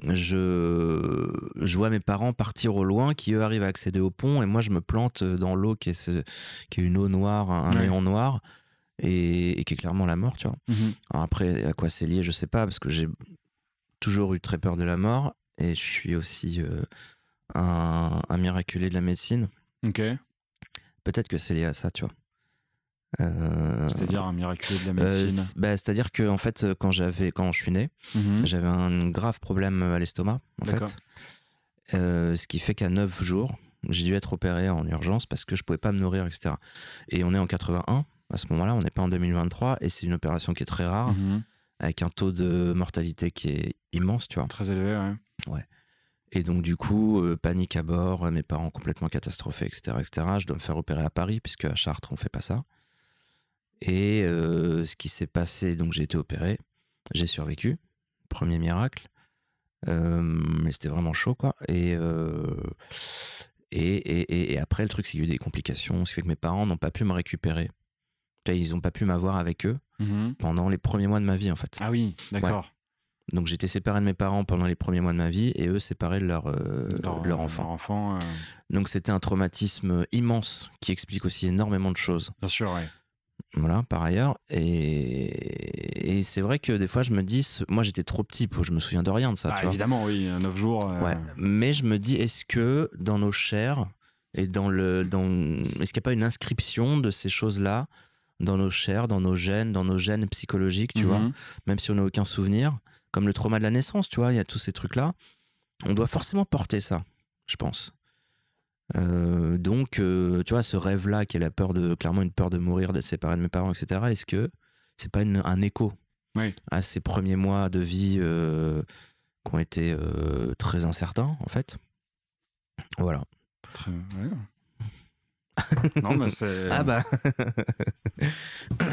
Je vois mes parents partir au loin, qui eux arrivent à accéder au pont, et moi je me plante dans l'eau qui est une eau noire, un néant noir, et qui est clairement la mort, tu vois. Alors après, à quoi c'est lié, je sais pas, parce que j'ai toujours eu très peur de la mort, et je suis aussi un miraculé de la médecine. Ok. Peut-être que c'est lié à ça, tu vois. C'est-à-dire un miraculé de la médecine. C'est-à-dire que en fait, quand je suis né, j'avais un grave problème à l'estomac, en fait. Ce qui fait qu'à 9 jours, j'ai dû être opéré en urgence parce que je pouvais pas me nourrir, etc. Et on est en 81 à ce moment-là, on n'est pas en 2023, et c'est une opération qui est très rare, avec un taux de mortalité qui est immense, tu vois. Très élevé, ouais. Et donc du coup, panique à bord, mes parents complètement catastrophés, etc., etc. Je dois me faire opérer à Paris, puisque à Chartres, on fait pas ça. Et ce qui s'est passé, donc j'ai été opéré, j'ai survécu, premier miracle, mais c'était vraiment chaud, quoi. Et après, le truc, c'est qu'il y a eu des complications, ce qui fait que mes parents n'ont pas pu me récupérer. Ils n'ont pas pu m'avoir avec eux pendant les premiers mois de ma vie, en fait. Ah oui, d'accord. Ouais. Donc j'étais séparé de mes parents pendant les premiers mois de ma vie, et eux séparés de leur enfant. Donc c'était un traumatisme immense qui explique aussi énormément de choses. Bien sûr, ouais. Voilà, par ailleurs. Et c'est vrai que des fois je me dis, moi j'étais trop petit, je me souviens de rien de ça. Ah, tu évidemment, vois. oui, 9 jours. Ouais. Mais je me dis, est-ce que dans nos chairs, et est-ce qu'il n'y a pas une inscription de ces choses-là dans nos chairs, dans nos gènes psychologiques, tu vois, même si on n'a aucun souvenir, comme le trauma de la naissance, tu vois, il y a tous ces trucs-là. On doit forcément porter ça, je pense. Donc, tu vois, ce rêve-là, qui est clairement une peur de mourir, d'être séparé de mes parents, etc., est-ce que c'est pas un écho à ces premiers mois de vie qui ont été très incertains, en fait? Voilà. Très... Ouais. Non, mais c'est... Ah bah...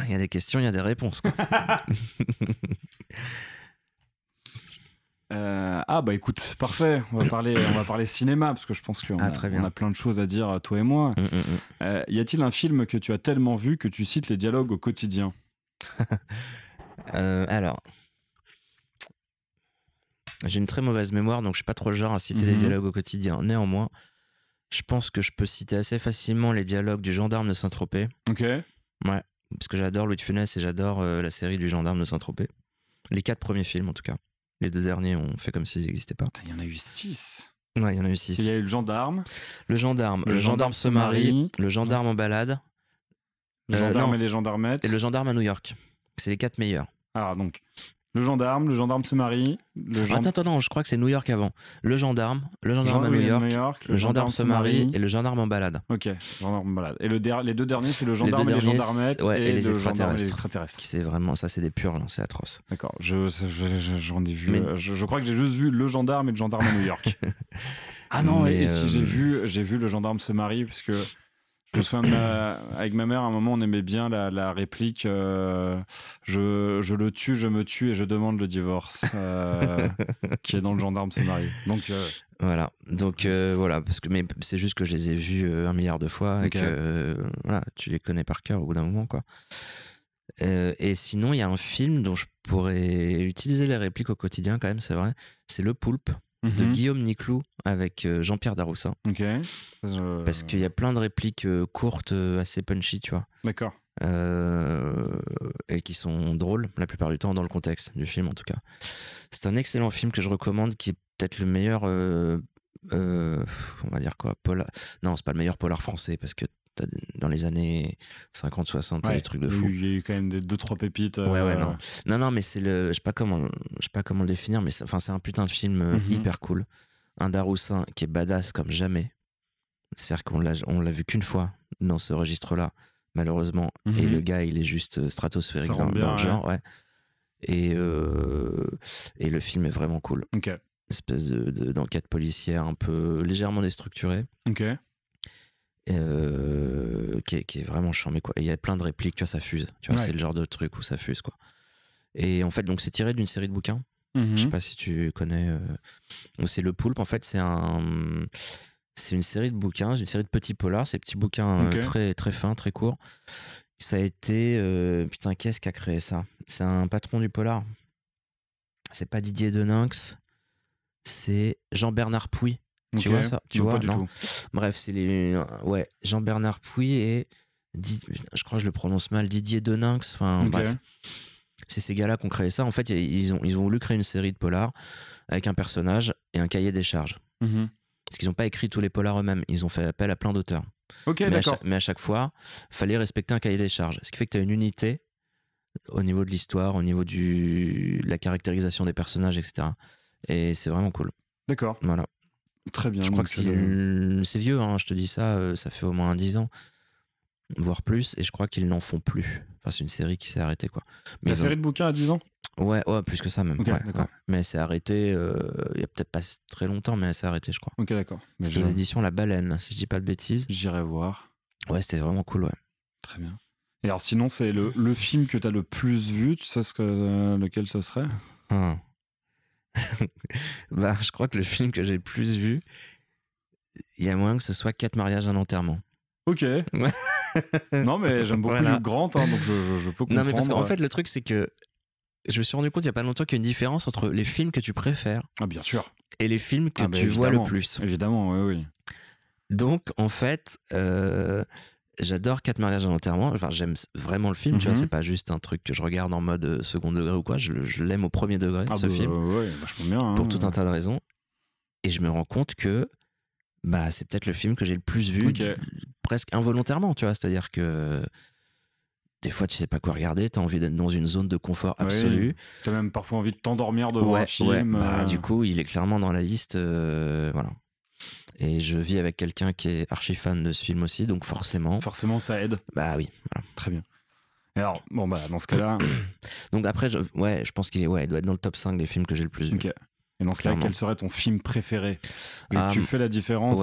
Il y a des questions, il y a des réponses, quoi. Bah écoute, parfait. On va parler cinéma parce que je pense qu'on très bien. on a plein de choses à dire, toi et moi. Y a-t-il un film que tu as tellement vu que tu cites les dialogues au quotidien? Alors, j'ai une très mauvaise mémoire, donc je suis pas trop le genre à citer des dialogues au quotidien. Néanmoins, je pense que je peux citer assez facilement les dialogues du Gendarme de Saint-Tropez. Ok. Ouais, parce que j'adore Louis de Funès et j'adore la série du Gendarme de Saint-Tropez. Les 4 premiers films, en tout cas. Les 2 derniers, on fait comme s'ils n'existaient pas. Il y en a eu 6. Ouais, il y en a eu 6. Il y a eu le gendarme. Le gendarme se marie, le gendarme en balade. Le gendarme non. et les gendarmettes. Et le gendarme à New York. C'est les 4 meilleurs. Alors donc, le gendarme se marie. Attends, non, je crois que c'est New York avant. Le gendarme à New York, le gendarme se marie et le gendarme en balade. Ok, gendarme en balade. Et les 2 derniers, c'est le gendarme et les gendarmettes et les extraterrestres. Qui c'est vraiment, ça c'est des purges, c'est atroce. D'accord, j'en ai vu. Je crois que j'ai juste vu le gendarme et le gendarme à New York. Ah non, et si j'ai vu le gendarme se marie parce que je me souviens avec ma mère, à un moment, on aimait bien la réplique je le tue, je me tue et je demande le divorce, qui est dans le gendarme se marie. Donc voilà, voilà, parce que mais c'est juste que je les ai vus 1 milliard de fois et que voilà, tu les connais par cœur au bout d'un moment, quoi. Et sinon, il y a un film dont je pourrais utiliser les répliques au quotidien quand même, c'est vrai. C'est Le Poulpe de Guillaume Niclou avec Jean-Pierre Daroussin. Ok. Parce qu'il y a plein de répliques courtes, assez punchy, tu vois. D'accord. Et qui sont drôles la plupart du temps dans le contexte du film en tout cas. C'est un excellent film que je recommande, qui est peut-être le meilleur on va dire quoi, non, c'est pas le meilleur polar français parce que dans les années 50-60 t'as des trucs de fou. Il y a eu quand même 2-3 pépites. Ouais, non, mais c'est je sais pas comment le définir, mais c'est un putain de film hyper cool. Un Daroussin qui est badass comme jamais. C'est-à-dire qu'on l'a vu qu'une fois dans ce registre-là, malheureusement, et le gars il est juste stratosphérique dans le genre, ouais. Et le film est vraiment cool. Ok. Espèce d'enquête policière un peu légèrement déstructurée. Ok. Qui est vraiment charmé, quoi. Il y a plein de répliques, tu vois, ça fuse. Tu vois, c'est le genre de truc où ça fuse, quoi. Et en fait, donc c'est tiré d'une série de bouquins. Je sais pas si tu connais. C'est Le Poulpe, en fait, c'est une série de bouquins, une série de petits polars, ces petits bouquins très, très fins, très courts. Ça a été. Putain, qu'est-ce qui a créé ça? C'est un patron du polar. C'est pas Didier Deninx, c'est Jean-Bernard Pouy. Tu vois ça? Tu vois, pas du tout. Bref, c'est Jean-Bernard Pouy et je crois que je le prononce mal, Didier Deninx. Enfin, bref. C'est ces gars-là qui ont créé ça. En fait, ils ont voulu créer une série de polars avec un personnage et un cahier des charges. Parce qu'ils n'ont pas écrit tous les polars eux-mêmes. Ils ont fait appel à plein d'auteurs. Ok, d'accord. Mais à chaque fois, il fallait respecter un cahier des charges. Ce qui fait que tu as une unité au niveau de l'histoire, au niveau de la caractérisation des personnages, etc. Et c'est vraiment cool. D'accord. Voilà. Très bien. Je crois que c'est vieux, hein, je te dis ça, ça fait au moins 10 ans, voire plus, et je crois qu'ils n'en font plus. Enfin, c'est une série qui s'est arrêtée, quoi. Mais la série de bouquins à 10 ans? Ouais, plus que ça même. Ok, d'accord. Ouais. Mais elle s'est arrêtée, il y a peut-être pas très longtemps, mais elle s'est arrêtée, je crois. Ok, d'accord. C'était aux éditions La Baleine, si je dis pas de bêtises. J'irai voir. Ouais, c'était vraiment cool, ouais. Très bien. Et alors sinon, c'est le film que tu as le plus vu, tu sais lequel ce serait? Bah, je crois que le film que j'ai le plus vu, il y a moyen que ce soit 4 mariages, un enterrement. Ok. Non, mais j'aime beaucoup Hugh Grant, hein, donc je peux comprendre. Non, mais parce qu'en fait, le truc, c'est que je me suis rendu compte il y a pas longtemps qu'il y a une différence entre les films que tu préfères. Ah, bien sûr. Et les films que tu vois le plus. Évidemment, oui. Donc, en fait, j'adore 4 mariages, un enterrement. Enfin, j'aime vraiment le film, tu vois, c'est pas juste un truc que je regarde en mode second degré ou quoi. Je l'aime au premier degré, ce film. Ouais, vachement bien. Hein, pour tout un tas de raisons. Et je me rends compte que c'est peut-être le film que j'ai le plus vu, presque involontairement, tu vois. C'est-à-dire que des fois, tu sais pas quoi regarder, t'as envie d'être dans une zone de confort absolu. Oui, t'as même parfois envie de t'endormir devant un film. Du coup, il est clairement dans la liste. Voilà. Et je vis avec quelqu'un qui est archi fan de ce film aussi, donc forcément. Forcément, ça aide. Bah oui, voilà. Très bien. Et alors, dans ce cas-là. Donc après, je pense qu'il doit être dans le top 5 des films que j'ai le plus vu. Okay. Et dans ce cas-là, quel serait ton film préféré? Tu fais la différence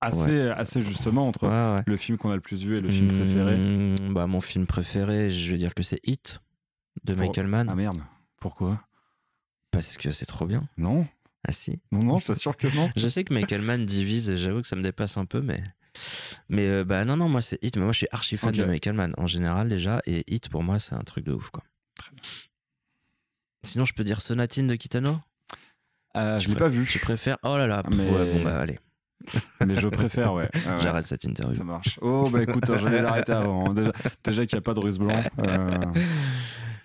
assez justement entre le film qu'on a le plus vu et le film préféré. Mon film préféré, je vais dire que c'est Hit de Michael Mann. Ah merde, pourquoi? Parce que c'est trop bien. Non. Ah si. Non, je t'assure que non. Je sais que Michael Mann divise, et j'avoue que ça me dépasse un peu, mais bah non, moi c'est Hit, mais moi je suis archi fan de Michael Mann en général déjà, et Hit pour moi c'est un truc de ouf, quoi. Très bien. Sinon je peux dire Sonatine de Kitano. Je l'ai pas vu. Tu préfères? Oh là là, Mais... ouais, bon bah allez. Mais je préfère, ouais. J'arrête cette interview. Ça marche. Oh bah écoute, j'allais l'arrêter avant. Déjà qu'il n'y a pas de russe blanc.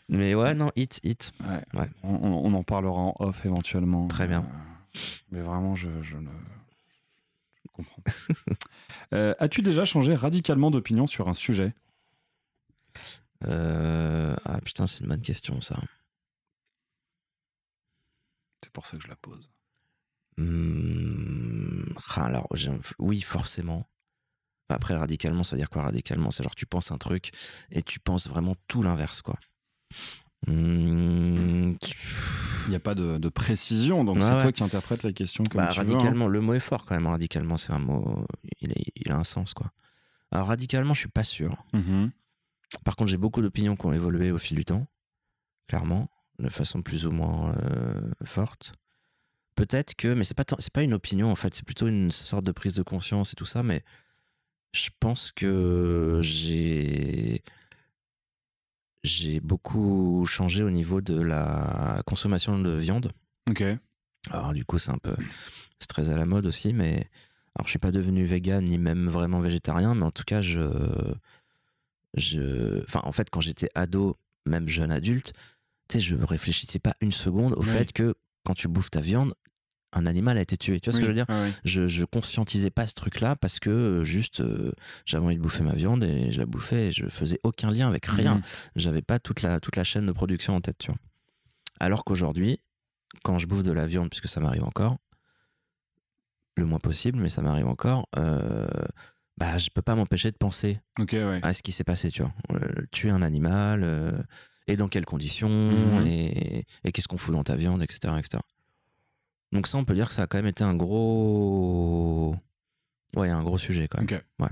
Mais ouais, non, Hit. Ouais. On en parlera en off éventuellement. Très bien. Mais vraiment, je ne comprends pas. As-tu déjà changé radicalement d'opinion sur un sujet? Ah putain, c'est une bonne question, ça. C'est pour ça que je la pose. Alors, oui, forcément. Après, radicalement, ça veut dire quoi, radicalement? C'est genre, tu penses un truc et tu penses vraiment tout l'inverse, quoi. Il n'y a pas de précision, donc c'est toi qui interprètes la question comme tu radicalement, veux. Le mot est fort quand même. Radicalement, c'est un mot, il a un sens, quoi. Alors radicalement, je suis pas sûr. Par contre, j'ai beaucoup d'opinions qui ont évolué au fil du temps, clairement, de façon plus ou moins forte. Peut-être que, mais c'est pas une opinion en fait, c'est plutôt une sorte de prise de conscience et tout ça. Mais je pense que j'ai beaucoup changé au niveau de la consommation de viande. Ok. Alors du coup, c'est très à la mode aussi, mais alors je suis pas devenu vegan ni même vraiment végétarien, mais en tout cas, enfin, en fait, quand j'étais ado, même jeune adulte, tu sais, je réfléchissais pas une seconde au fait que quand tu bouffes ta viande, un animal a été tué. Tu vois ce que je veux dire? Je conscientisais pas ce truc-là parce que juste j'avais envie de bouffer ma viande et je la bouffais et je faisais aucun lien avec rien. J'avais pas toute la chaîne de production en tête, tu vois. Alors qu'aujourd'hui, quand je bouffe de la viande, puisque ça m'arrive encore, le moins possible, mais ça m'arrive encore, je peux pas m'empêcher de penser à ce qui s'est passé, tu vois. Tuer un animal, et dans quelles conditions, et qu'est-ce qu'on fout dans ta viande, etc., etc. Donc ça, on peut dire que ça a quand même été un gros sujet quand même. Okay. Ouais.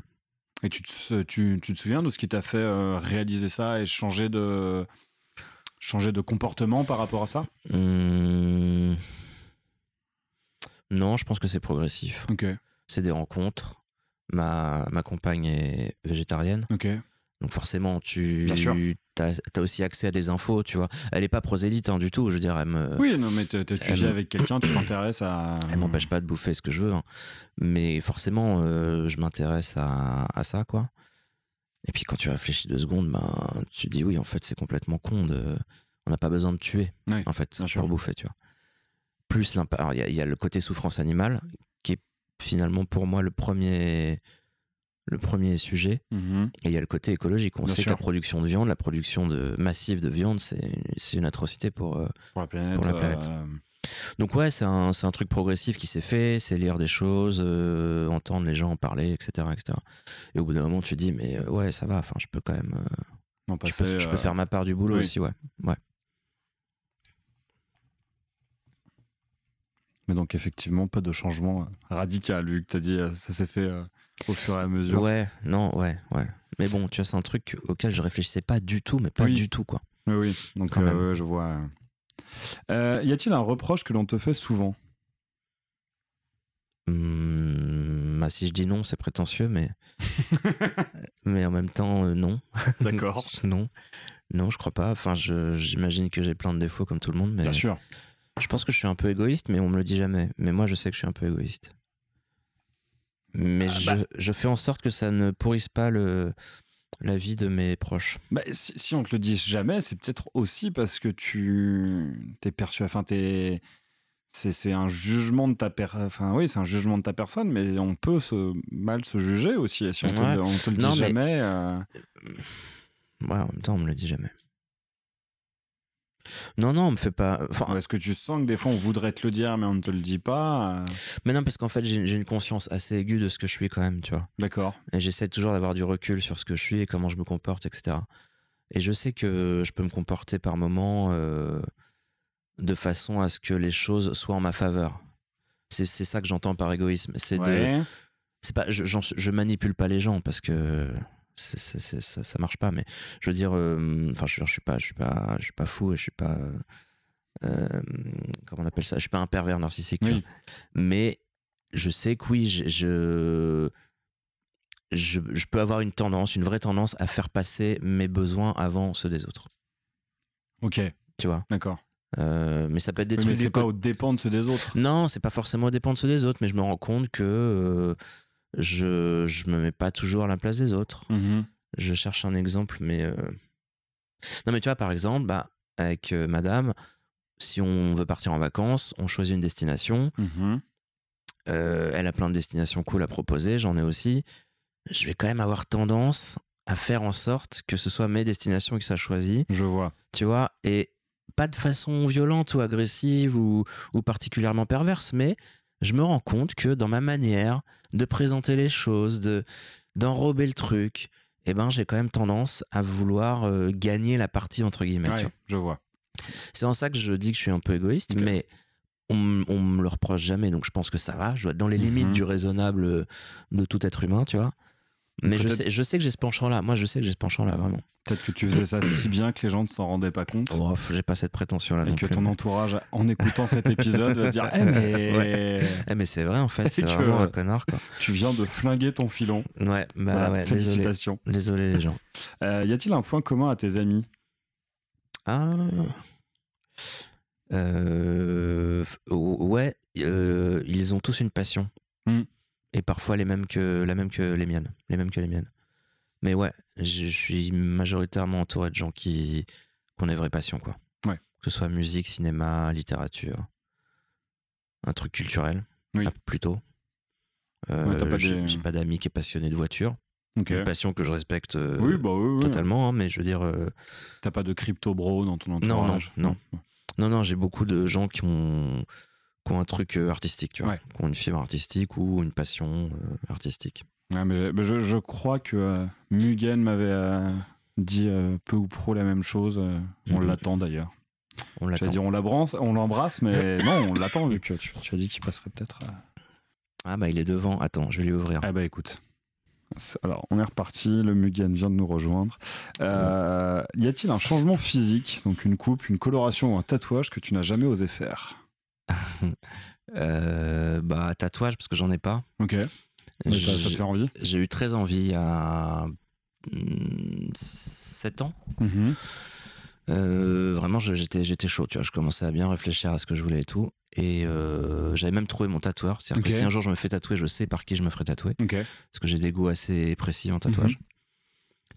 Et tu te souviens de ce qui t'a fait réaliser ça et changer de comportement par rapport à ça? Non, je pense que c'est progressif. C'est des rencontres. Ma compagne est végétarienne. Donc forcément, tu as aussi accès à des infos, tu vois. Elle est pas prosélyte du tout, je veux dire. Oui, non, mais tu vis avec quelqu'un, tu t'intéresses à... Elle m'empêche pas de bouffer ce que je veux, hein. Mais forcément, je m'intéresse à ça, quoi. Et puis quand tu réfléchis 2 secondes, tu te dis oui, en fait, c'est complètement con. On n'a pas besoin de tuer, en fait, pour bouffer, tu vois. Plus alors il y a le côté souffrance animale, qui est finalement pour moi le premier sujet, et il y a le côté écologique. On sait que la production de viande, massive de viande, c'est une atrocité pour la planète. Donc ouais, c'est un truc progressif qui s'est fait, c'est lire des choses, entendre les gens en parler, etc., etc. Et au bout d'un moment, tu te dis, mais ouais, ça va, enfin, je peux quand même... je peux faire ma part du boulot aussi, ouais. Mais donc effectivement, pas de changement radical, vu que tu as dit ça s'est fait au fur et à mesure. Ouais. Mais bon, tu vois, c'est un truc auquel je réfléchissais pas du tout, mais pas du tout, quoi. Oui, donc je vois. Y a-t-il un reproche que l'on te fait souvent? Si je dis non, c'est prétentieux, mais mais en même temps, non. D'accord. Non, je crois pas. Enfin, j'imagine que j'ai plein de défauts comme tout le monde, mais bien sûr. Je pense que je suis un peu égoïste, mais on me le dit jamais. Mais moi, je sais que je suis un peu égoïste. Mais je fais en sorte que ça ne pourrisse pas la vie de mes proches. Si on te le dit jamais, c'est peut-être aussi parce que t'es perçu. Enfin, c'est un jugement de ta c'est un jugement de ta personne, mais on peut mal se juger aussi si on te le dit jamais. Ouais, en même temps, on me le dit jamais. Non, on me fait pas. Est-ce que tu sens que des fois on voudrait te le dire, mais on ne te le dit pas? Mais non, parce qu'en fait, j'ai une conscience assez aiguë de ce que je suis quand même, tu vois. D'accord. Et j'essaie toujours d'avoir du recul sur ce que je suis et comment je me comporte, etc. Et je sais que je peux me comporter par moments de façon à ce que les choses soient en ma faveur. C'est ça que j'entends par égoïsme. C'est pas, je manipule pas les gens parce que ça marche pas, mais je veux dire, je suis pas fou et je suis pas comment on appelle ça? Je suis pas un pervers narcissique, tu Oui. vois. Mais je sais que oui, je peux avoir une vraie tendance à faire passer mes besoins avant ceux des autres. Ok, Tu vois. d'accord. Mais ça peut être des Oui, trucs mais c'est pas aux dépens de ceux des autres. Non, c'est pas forcément aux dépens de ceux des autres, mais je me rends compte que je me mets pas toujours à la place des autres. Mhm. Je cherche un exemple, mais non, mais tu vois, par exemple, avec madame, si on veut partir en vacances, on choisit une destination. Mhm. Elle a plein de destinations cool à proposer, j'en ai aussi. Je vais quand même avoir tendance à faire en sorte que ce soit mes destinations qui soient choisies, Je vois. tu vois, et pas de façon violente ou agressive ou particulièrement perverse, mais je me rends compte que dans ma manière de présenter les choses, d'enrober le truc, eh ben, j'ai quand même tendance à vouloir gagner la partie, entre guillemets. Tu Ouais, vois. je vois. C'est en ça que je dis que je suis un peu égoïste, Ok. mais on me le reproche jamais, donc je pense que ça va. Je dois être dans les limites Mhm. du raisonnable de tout être humain, tu vois. Mais je Peut-être- sais que j'ai ce penchant-là. Moi, je sais que j'ai ce penchant-là, vraiment. Peut-être que tu faisais ça si bien que les gens ne s'en rendaient pas compte. Oh, j'ai pas cette prétention-là Et non que plus. ton entourage, en écoutant cet épisode, va se dire Eh, mais. Ouais. Eh, mais c'est vrai, en fait. C'est Que- vraiment un connard, quoi. Tu viens de flinguer ton filon. Ouais, bah Voilà, ouais, félicitations. Désolé, les gens. Y a-t-il un point commun à tes amis? Ah. Ouais, ils ont tous une passion. Mm. Et parfois la même que les miennes. Les mêmes que les miennes. Mais ouais, je suis majoritairement entouré de gens qui ont des vraies passions, quoi. Ouais. Que ce soit musique, cinéma, littérature. Un truc culturel, Oui. plutôt. Ouais, t'as pas des- J'ai pas d'amis qui est passionné de voiture. Ok. Une passion que je respecte Oui, bah oui. totalement, hein, mais je veux dire... T'as pas de crypto bro dans ton non, entourage? non, j'ai beaucoup de gens qui ont un truc artistique, tu vois. Ouais. Qui ont une fibre artistique ou une passion artistique. Ouais, mais je crois que Mugen m'avait dit peu ou prou la même chose. On Mhm. l'attend d'ailleurs. On J'allais l'attend. dire on l'embrasse, mais non, on l'attend vu que tu as dit qu'il passerait peut-être. Ah bah il est devant, attends, je vais lui ouvrir. Ah bah écoute. Alors, on est reparti, le Mugen vient de nous rejoindre. Y a-t-il un changement physique, donc une coupe, une coloration ou un tatouage que tu n'as jamais osé faire? Bah tatouage, parce que j'en ai pas. Ok. Mais ça te fait envie? J'ai eu très envie il y a 7 ans. Mhm. Vraiment, j'étais chaud, tu vois. Je commençais à bien réfléchir à ce que je voulais et tout. Et j'avais même trouvé mon tatoueur. C'est-à-dire que Ok. si un jour je me fais tatouer, je sais par qui je me ferai tatouer. Ok. Parce que j'ai des goûts assez précis en tatouage.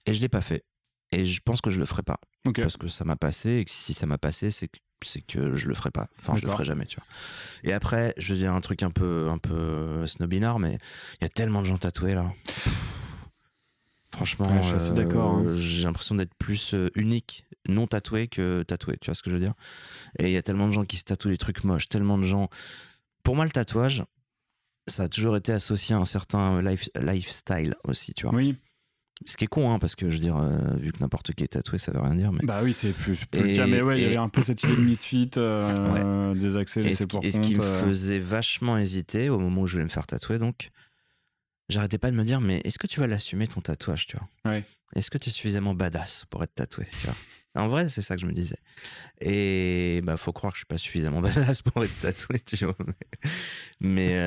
Et je l'ai pas fait. Et je pense que je le ferai pas. Ok. Parce que ça m'a passé. Et que si ça m'a passé, c'est que je le ferai pas. Enfin, je le D'accord. ferai jamais, tu vois. Et après, je veux dire un truc un peu snobinard, mais il y a tellement de gens tatoués là. Franchement, Ouais, je suis assez d'accord, hein. j'ai l'impression d'être plus unique, non tatoué que tatoué. Tu vois ce que je veux dire? Et il y a tellement de gens qui se tatouent des trucs moches, tellement de gens. Pour moi, le tatouage, ça a toujours été associé à un certain lifestyle aussi, tu vois. Oui. Ce qui est con, hein, parce que je veux dire, vu que n'importe qui est tatoué, ça veut rien dire. Mais... Bah oui, c'est plus le cas. Mais ouais, il y avait un peu cette idée de misfit, des accès laissés pour compte. Et ce qui me faisait vachement hésiter au moment où je voulais me faire tatouer, donc, j'arrêtais pas de me dire, mais est-ce que tu vas l'assumer ton tatouage, tu vois? Ouais. Est-ce que tu es suffisamment badass pour être tatoué, tu vois? En vrai, c'est ça que je me disais. Et bah, faut croire que je suis pas suffisamment badass pour être tatoué, tu vois. Mais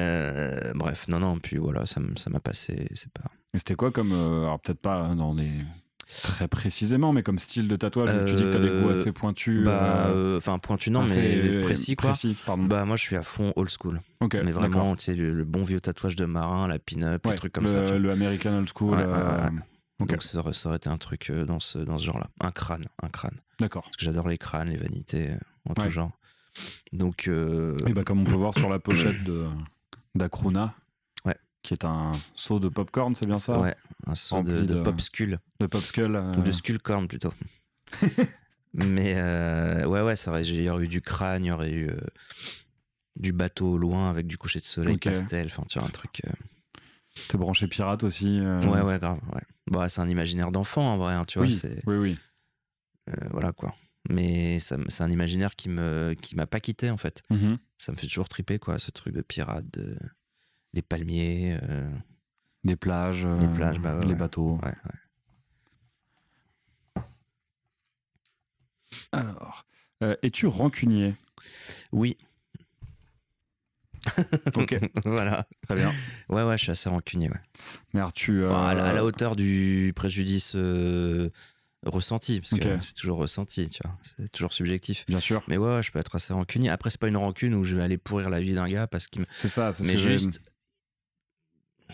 bref, non, puis voilà, ça m'a passé, c'est pas. Et c'était quoi comme. Alors peut-être pas dans des. Très précisément, mais comme style de tatouage, où tu dis que t'as des goûts assez pointus. Enfin, pointu, non, assez, mais précis, quoi. Précis, pardon. Bah, moi, je suis à fond old school. Ok, mais vraiment, d'accord. tu sais, le bon vieux tatouage de marin, la pin-up, Ouais, les trucs comme ça. Tu vois. Le American old school. Ouais. Ok. Donc, ça aurait été un truc dans ce genre-là. Un crâne. D'accord. Parce que j'adore les crânes, les vanités, en tout Ouais. genre. Donc. Et bah, comme on peut voir sur la pochette d'Akruna, Ouais. qui est un seau de popcorn, c'est bien ça? Ouais, un seau Rempli de pop skull. De popskull. Ou de skullcorn plutôt. Mais ouais, ça aurait, il y aurait eu du crâne, il y aurait eu du bateau au loin avec du coucher de soleil pastel, enfin tu vois, un truc. T'es branché pirate aussi. Ouais, grave. Ouais. Bon, c'est un imaginaire d'enfant en vrai, hein, tu vois. Oui. Voilà quoi. Mais c'est un imaginaire qui m'a pas quitté en fait. Mm-hmm. Ça me fait toujours triper quoi, ce truc de pirate, les palmiers. Les plages, bah ouais, les bateaux. Ouais. Alors, es-tu rancunier? Oui. Ok, Voilà. très bien. Ouais, je suis assez rancunier. Ouais. Mais alors, tu. Bon, à la hauteur du préjudice ressenti, parce que Ok. c'est toujours ressenti, tu vois. C'est toujours subjectif. Bien sûr. Mais ouais, je peux être assez rancunier. Après, c'est pas une rancune où je vais aller pourrir la vie d'un gars parce qu'il me. C'est ça, c'est ce Mais que j'ai. juste,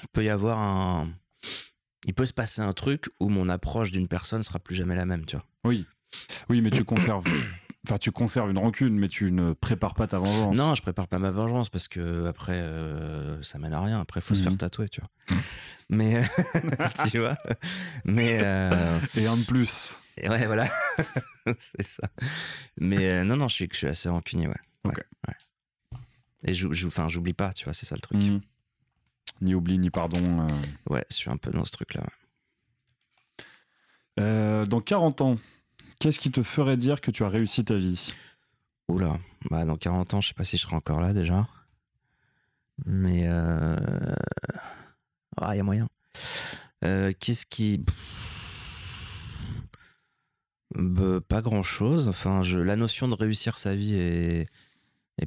il peut y avoir un. Il peut se passer un truc où mon approche d'une personne sera plus jamais la même, tu vois. Oui. Oui, mais tu conserves. Enfin, tu conserves une rancune, mais tu ne prépares pas ta vengeance. Non, je prépare pas ma vengeance parce que après, ça mène à rien. Après, faut se faire tatouer, tu vois. Mais tu vois. Mais Et un de plus. ouais, voilà, c'est ça. Mais non, je suis assez rancunier, ouais. Ok. Ouais. Et j'oublie pas, tu vois, c'est ça le truc. Ni oubli, ni pardon. Ouais, je suis un peu dans ce truc-là. Dans 40 ans, qu'est-ce qui te ferait dire que tu as réussi ta vie? Oula, bah dans 40 ans, je sais pas si je serai encore là déjà. Mais il y a moyen. Qu'est-ce qui. Pas grand-chose. Enfin, la notion de réussir sa vie est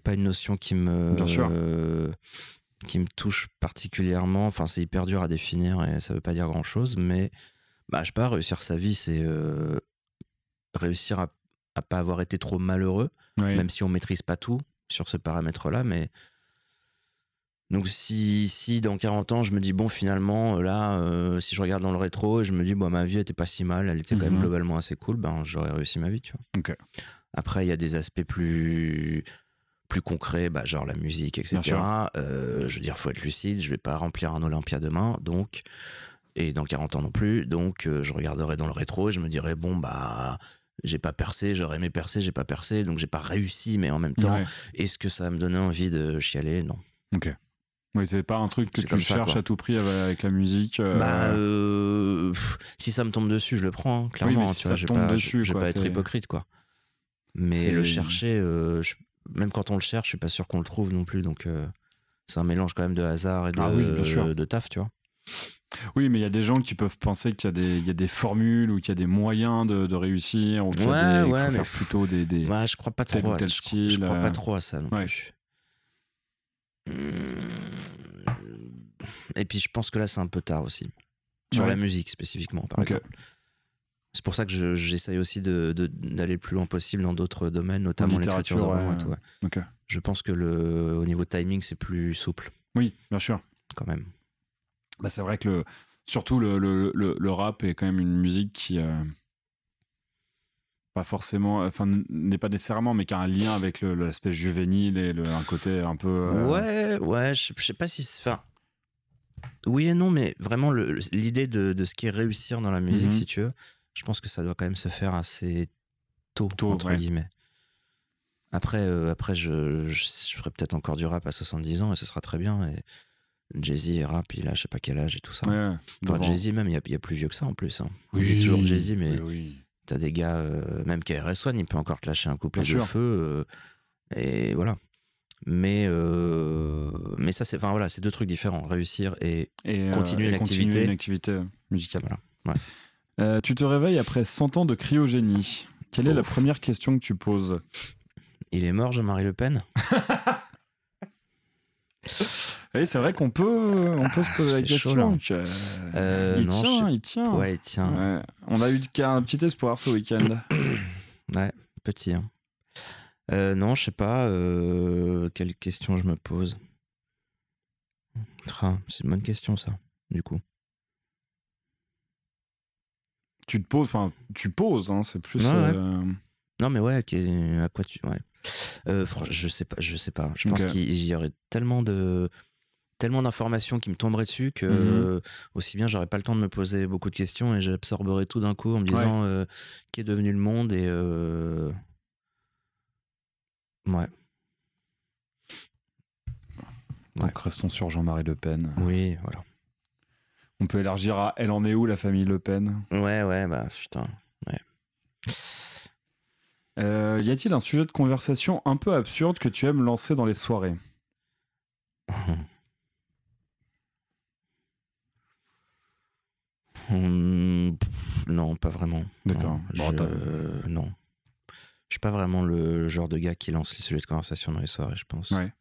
pas une notion qui me. Bien sûr. Qui me touche particulièrement. Enfin, c'est hyper dur à définir et ça veut pas dire grand-chose. Mais je sais pas, réussir sa vie, c'est réussir à pas avoir été trop malheureux, Oui. même si on maîtrise pas tout sur ce paramètre-là. Mais donc si dans 40 ans, je me dis, bon, finalement, là, si je regarde dans le rétro et je me dis, bon, ma vie était pas si mal, elle était quand même globalement assez cool, ben, j'aurais réussi ma vie, tu vois. Ok. Après, il y a des aspects plus concrets, genre la musique, etc. Je veux dire, faut être lucide, je vais pas remplir un Olympia demain, donc, et dans 40 ans non plus, donc je regarderai dans le rétro et je me dirais, bon, j'ai pas percé, j'aurais aimé percer, j'ai pas percé, donc j'ai pas réussi, mais en même temps, est-ce que ça va me donner envie de chialer? Non. Ok. Oui, c'est pas un truc que C'est tu cherches à tout prix avec la musique. Si ça me tombe dessus, je le prends, hein, clairement. Oui, mais hein, si tu ça vois, te tombe dessus, je vais quoi, pas être c'est- hypocrite, quoi. Mais le chercher, même quand on le cherche, je suis pas sûr qu'on le trouve non plus. Donc c'est un mélange quand même de hasard et bien sûr. de taf, tu vois. Oui, mais il y a des gens qui peuvent penser qu'il y a des formules ou qu'il y a des moyens de réussir ou qu'il y a qu'il faut faire plutôt des Ouais, je crois pas tel trop ou à tel je style. crois pas trop à ça non Ouais. plus. Et puis je pense que là c'est un peu tard aussi. Sur la musique spécifiquement, par exemple. C'est pour ça que j'essaye aussi d'aller le plus loin possible dans d'autres domaines, notamment l'écriture de romans et tout. Ouais. Okay. Je pense que au niveau timing, c'est plus souple. Oui, bien sûr. Quand même. C'est vrai que surtout le rap est quand même une musique qui pas forcément, enfin n'est pas nécessairement, mais qui a un lien avec l'aspect juvénile et un côté un peu. Ouais, je sais pas si. Enfin, oui et non, mais vraiment l'idée de ce qui est réussir dans la musique, si tu veux, je pense que ça doit quand même se faire assez tôt entre guillemets. Après, je ferai peut-être encore du rap à 70 ans et ce sera très bien. Et Jay-Z et rap, il a je sais pas quel âge et tout ça. Enfin, Jay-Z même, il y a plus vieux que ça en plus. Hein. Oui, il est toujours Jay-Z, mais oui. T'as des gars, même KRS-One, il peut encore te lâcher un couplet de feu. Et voilà. Mais ça, c'est deux trucs différents. Réussir et continuer une activité musicale. Voilà. Ouais. Tu te réveilles après 100 ans de cryogénie. Quelle est la première question que tu poses? Il est mort, Jean-Marie Le Pen? Oui, c'est vrai qu'on peut se poser la question. Il tient. Ouais, il tient. Ouais. On a eu un petit espoir ce week-end. Ouais, petit. Hein. Non, je sais pas. Quelle question je me pose? C'est une bonne question, ça, du coup. Tu poses, hein, c'est plus. Non, mais ouais, à quoi tu. Ouais. Je sais pas. Je pense qu'il y aurait tellement d'informations qui me tomberaient dessus que aussi bien j'aurais pas le temps de me poser beaucoup de questions et j'absorberais tout d'un coup en me disant qui est devenu le monde et ouais. Donc restons sur Jean-Marie Le Pen. Oui, voilà. On peut élargir à elle en est où la famille Le Pen? Ouais, putain. Ouais. Y a-t-il un sujet de conversation un peu absurde que tu aimes lancer dans les soirées? Non, pas vraiment. D'accord. Non. suis pas vraiment le genre de gars qui lance les sujets de conversation dans les soirées, je pense. Ouais.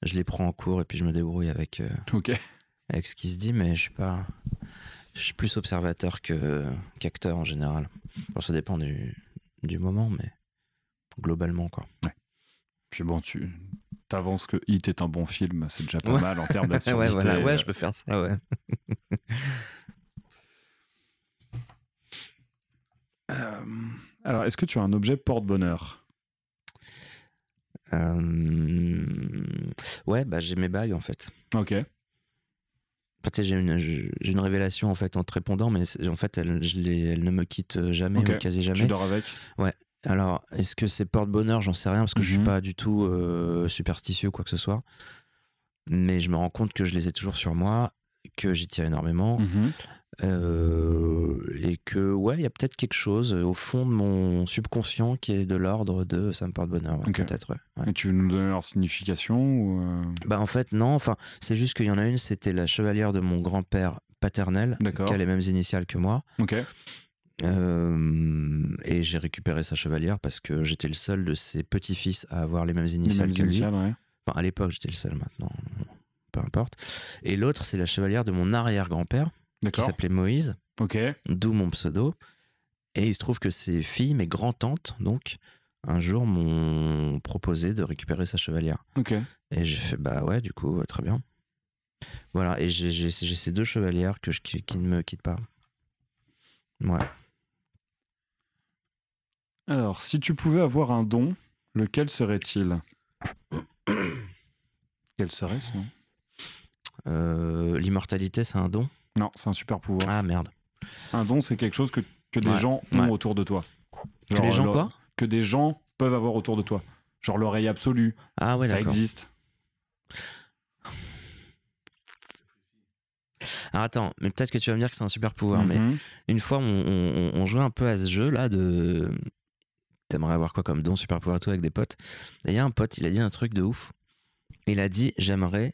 Je les prends en cours et puis je me débrouille avec Ok. ce qui se dit, mais je suis plus observateur qu'acteur en général. Bon, ça dépend du moment, mais globalement, quoi. Ouais. Puis bon, tu t'avances que Hit est un bon film, c'est déjà pas mal en termes d'absurdité. Ouais, voilà. Ouais, je peux faire ça, ouais. Alors, est-ce que tu as un objet porte-bonheur? Ouais, bah j'ai mes bagues en fait. Ok. En fait, j'ai une révélation en fait en te répondant, mais en fait, elle ne me quitte jamais Ok. ou quasi jamais. Tu dors avec? Ouais. Alors, est-ce que c'est porte-bonheur? J'en sais rien parce que je suis pas du tout superstitieux ou quoi que ce soit. Mais je me rends compte que je les ai toujours sur moi, que j'y tiens énormément. Et que, ouais, il y a peut-être quelque chose au fond de mon subconscient qui est de l'ordre de ça me porte bonheur. Ouais, Ok. peut-être, ouais. Et tu veux nous donner leur signification ou Bah, en fait, non. Enfin, c'est juste qu'il y en a une, c'était la chevalière de mon grand-père paternel, D'accord. qui a les mêmes initiales que moi. Ok. Et j'ai récupéré sa chevalière parce que j'étais le seul de ses petits-fils à avoir les mêmes initiales que lui. initiales, ouais. Enfin, à l'époque, j'étais le seul, maintenant, peu importe. Et l'autre, c'est la chevalière de mon arrière-grand-père, qui D'accord. s'appelait Moïse, Ok. d'où mon pseudo. Et il se trouve que ses filles, mes grands-tantes, donc, un jour m'ont proposé de récupérer sa chevalière. Ok. Et j'ai fait, bah ouais, du coup, très bien. Voilà, et j'ai ces deux chevalières qui ne me quittent pas. Ouais. Alors, si tu pouvais avoir un don, lequel serait-il? Quel serait ce nom? L'immortalité, c'est un don? Non, c'est un super pouvoir. Ah, merde. Un don, c'est quelque chose que des Ouais, gens ont ouais. autour de toi. Que les gens quoi? Que des gens peuvent avoir autour de toi. Genre l'oreille absolue. Ah ouais, Ça d'accord. existe. Alors attends, mais peut-être que tu vas me dire que c'est un super pouvoir, mais une fois, on jouait un peu à ce jeu-là de... T'aimerais avoir quoi comme don, super pouvoir, toi, avec des potes? Et il y a un pote, il a dit un truc de ouf. Il a dit, j'aimerais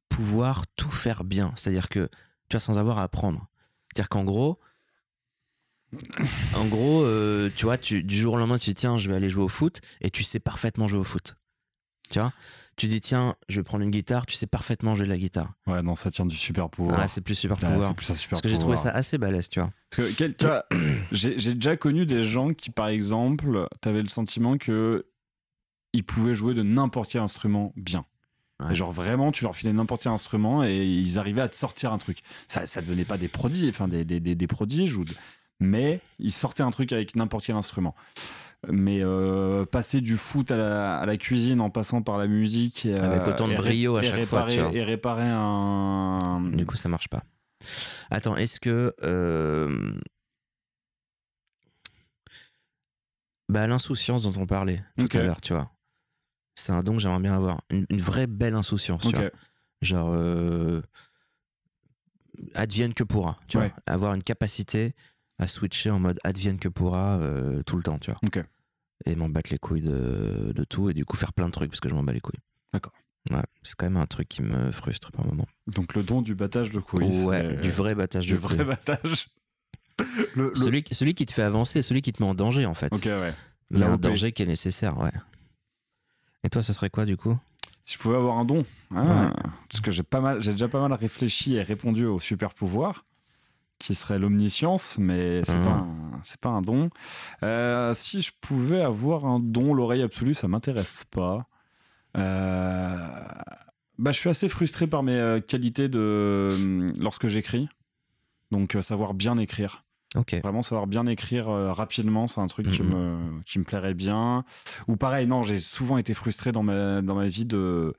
pouvoir tout faire bien. C'est-à-dire que, tu vois, sans avoir à apprendre. C'est-à-dire qu'en gros... tu vois, du jour au lendemain, tu dis, tiens, je vais aller jouer au foot, et tu sais parfaitement jouer au foot. Tu vois, tu dis, tiens, je vais prendre une guitare, tu sais parfaitement jouer de la guitare. Ouais, non, ça tient du super pouvoir. Ah, c'est plus super pouvoir. C'est plus un super Parce que j'ai trouvé ça assez balèze, tu vois. Parce que, tu vois, j'ai déjà connu des gens qui, par exemple, t'avais le sentiment que ils pouvaient jouer de n'importe quel instrument bien. Ouais. Et genre vraiment, tu leur filais n'importe quel instrument et ils arrivaient à te sortir un truc. Ça devenait pas des prodiges, enfin des prodiges, mais ils sortaient un truc avec n'importe quel instrument. Mais passer du foot à la cuisine en passant par la musique avec autant de brio à chaque fois, tu vois. Et réparer un... Du coup, ça marche pas. Attends, est-ce que l'insouciance dont on parlait tout à l'heure, tu vois, c'est un don que j'aimerais bien avoir. Une vraie belle insouciance, tu vois. Genre advienne que pourra, tu vois. Avoir une capacité à switcher en mode advienne que pourra tout le temps, tu vois. Et m'en battre les couilles de tout et du coup faire plein de trucs parce que je m'en bats les couilles. D'accord. Ouais, c'est quand même un truc qui me frustre par moment. Donc le don du battage de couilles. Ouais, du vrai battage de couilles. Du vrai battage. Celui qui te fait avancer, celui qui te met en danger en fait. Ok, ouais. Il y a un danger qui est nécessaire, ouais. Et toi, ce serait quoi du coup? Si je pouvais avoir un don, parce que j'ai déjà pas mal réfléchi et répondu au super pouvoir, qui serait l'omniscience, mais c'est pas un don. Si je pouvais avoir un don, l'oreille absolue, ça m'intéresse pas. Je suis assez frustré par mes qualités lorsque j'écris. Donc savoir bien écrire. Vraiment savoir bien écrire rapidement, c'est un truc qui me plairait bien. Ou pareil, non, j'ai souvent été frustré dans ma vie de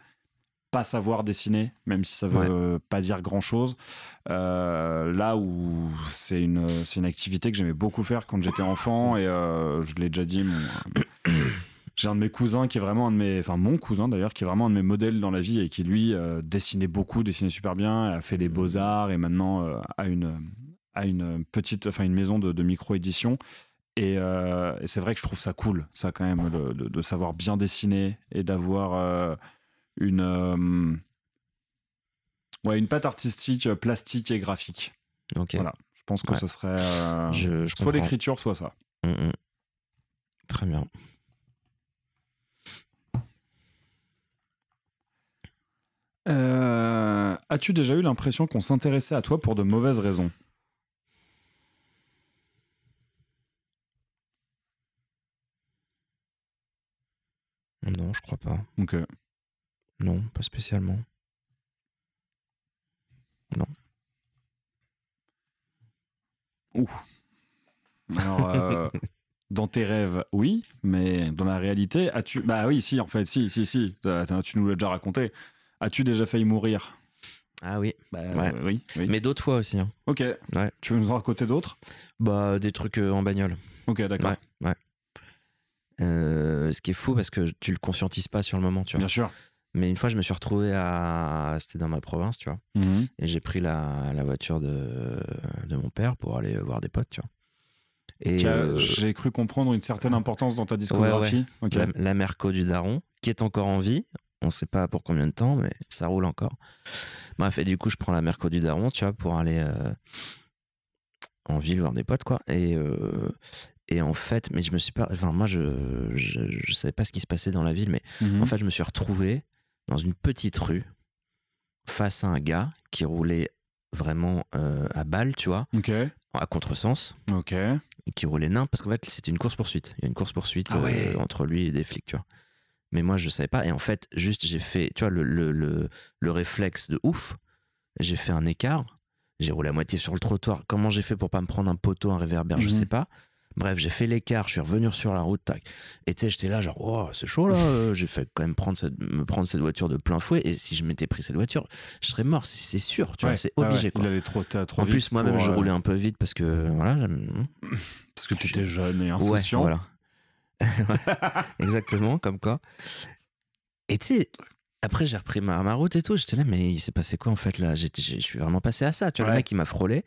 pas savoir dessiner, même si ça veut pas dire grand chose. Là où c'est une activité que j'aimais beaucoup faire quand j'étais enfant, et je l'ai déjà dit, j'ai un de mes cousins qui est vraiment mon cousin d'ailleurs, qui est vraiment un de mes modèles dans la vie et qui lui dessinait super bien, a fait les beaux-arts et maintenant a une maison de micro-édition. Et c'est vrai que je trouve ça cool, ça quand même, de savoir bien dessiner et d'avoir une patte artistique, plastique et graphique. Voilà, je pense que ce serait soit l'écriture, soit ça. Très bien. As-tu déjà eu l'impression qu'on s'intéressait à toi pour de mauvaises raisons? Non, je crois pas. Ok. Non, pas spécialement. Non. Alors, dans tes rêves, oui, mais dans la réalité, as-tu... Bah oui, si, en fait, si. Tu nous l'as déjà raconté. As-tu déjà failli mourir? Ah oui. Bah Ouais. oui. Mais d'autres fois aussi. Hein. Ok. Ouais. Tu veux nous en raconter d'autres? Bah, des trucs en bagnole. Ok, d'accord. Ouais. Ce qui est fou parce que tu le conscientises pas sur le moment, tu vois. Bien sûr. Mais une fois, je me suis retrouvé C'était dans ma province, tu vois. Mhm. Et j'ai pris la voiture de mon père pour aller voir des potes, tu vois. Et J'ai cru comprendre une certaine importance dans ta discographie. Ouais. Ok. La Merco du Daron, qui est encore en vie. On sait pas pour combien de temps, mais ça roule encore. Bref, et du coup, je prends la Merco du Daron, tu vois, pour aller en ville voir des potes, quoi. Et en fait, mais je me suis pas. Enfin, moi, je savais pas ce qui se passait dans la ville, mais en fait, je me suis retrouvé dans une petite rue face à un gars qui roulait vraiment à balle, tu vois, Ok. à contresens, Ok. qui roulait nimp, parce qu'en fait, c'était une course-poursuite. Il y a une course-poursuite Ah ouais. entre lui et des flics, tu vois. Mais moi, je savais pas. Et en fait, juste, j'ai fait, tu vois, le réflexe de ouf. J'ai fait un écart. J'ai roulé à moitié sur le trottoir. Comment j'ai fait pour pas me prendre un poteau, un réverbère, je sais pas. Bref, j'ai fait l'écart, je suis revenu sur la route, tac. Et tu sais, j'étais là, genre, oh, c'est chaud là. J'ai fait quand même me prendre cette voiture de plein fouet. Et si je m'étais pris cette voiture, je serais mort, c'est sûr, tu vois, c'est obligé. Quoi. Il allait trop vite. En plus, moi-même, je roulais un peu vite parce que, voilà. Parce que tu étais jeune et insouciant. Ouais, voilà. Exactement, comme quoi. Et tu sais, après, j'ai repris ma route et tout. J'étais là, mais il s'est passé quoi en fait là? Je suis vraiment passé à ça. Tu vois, le mec, il m'a frôlé.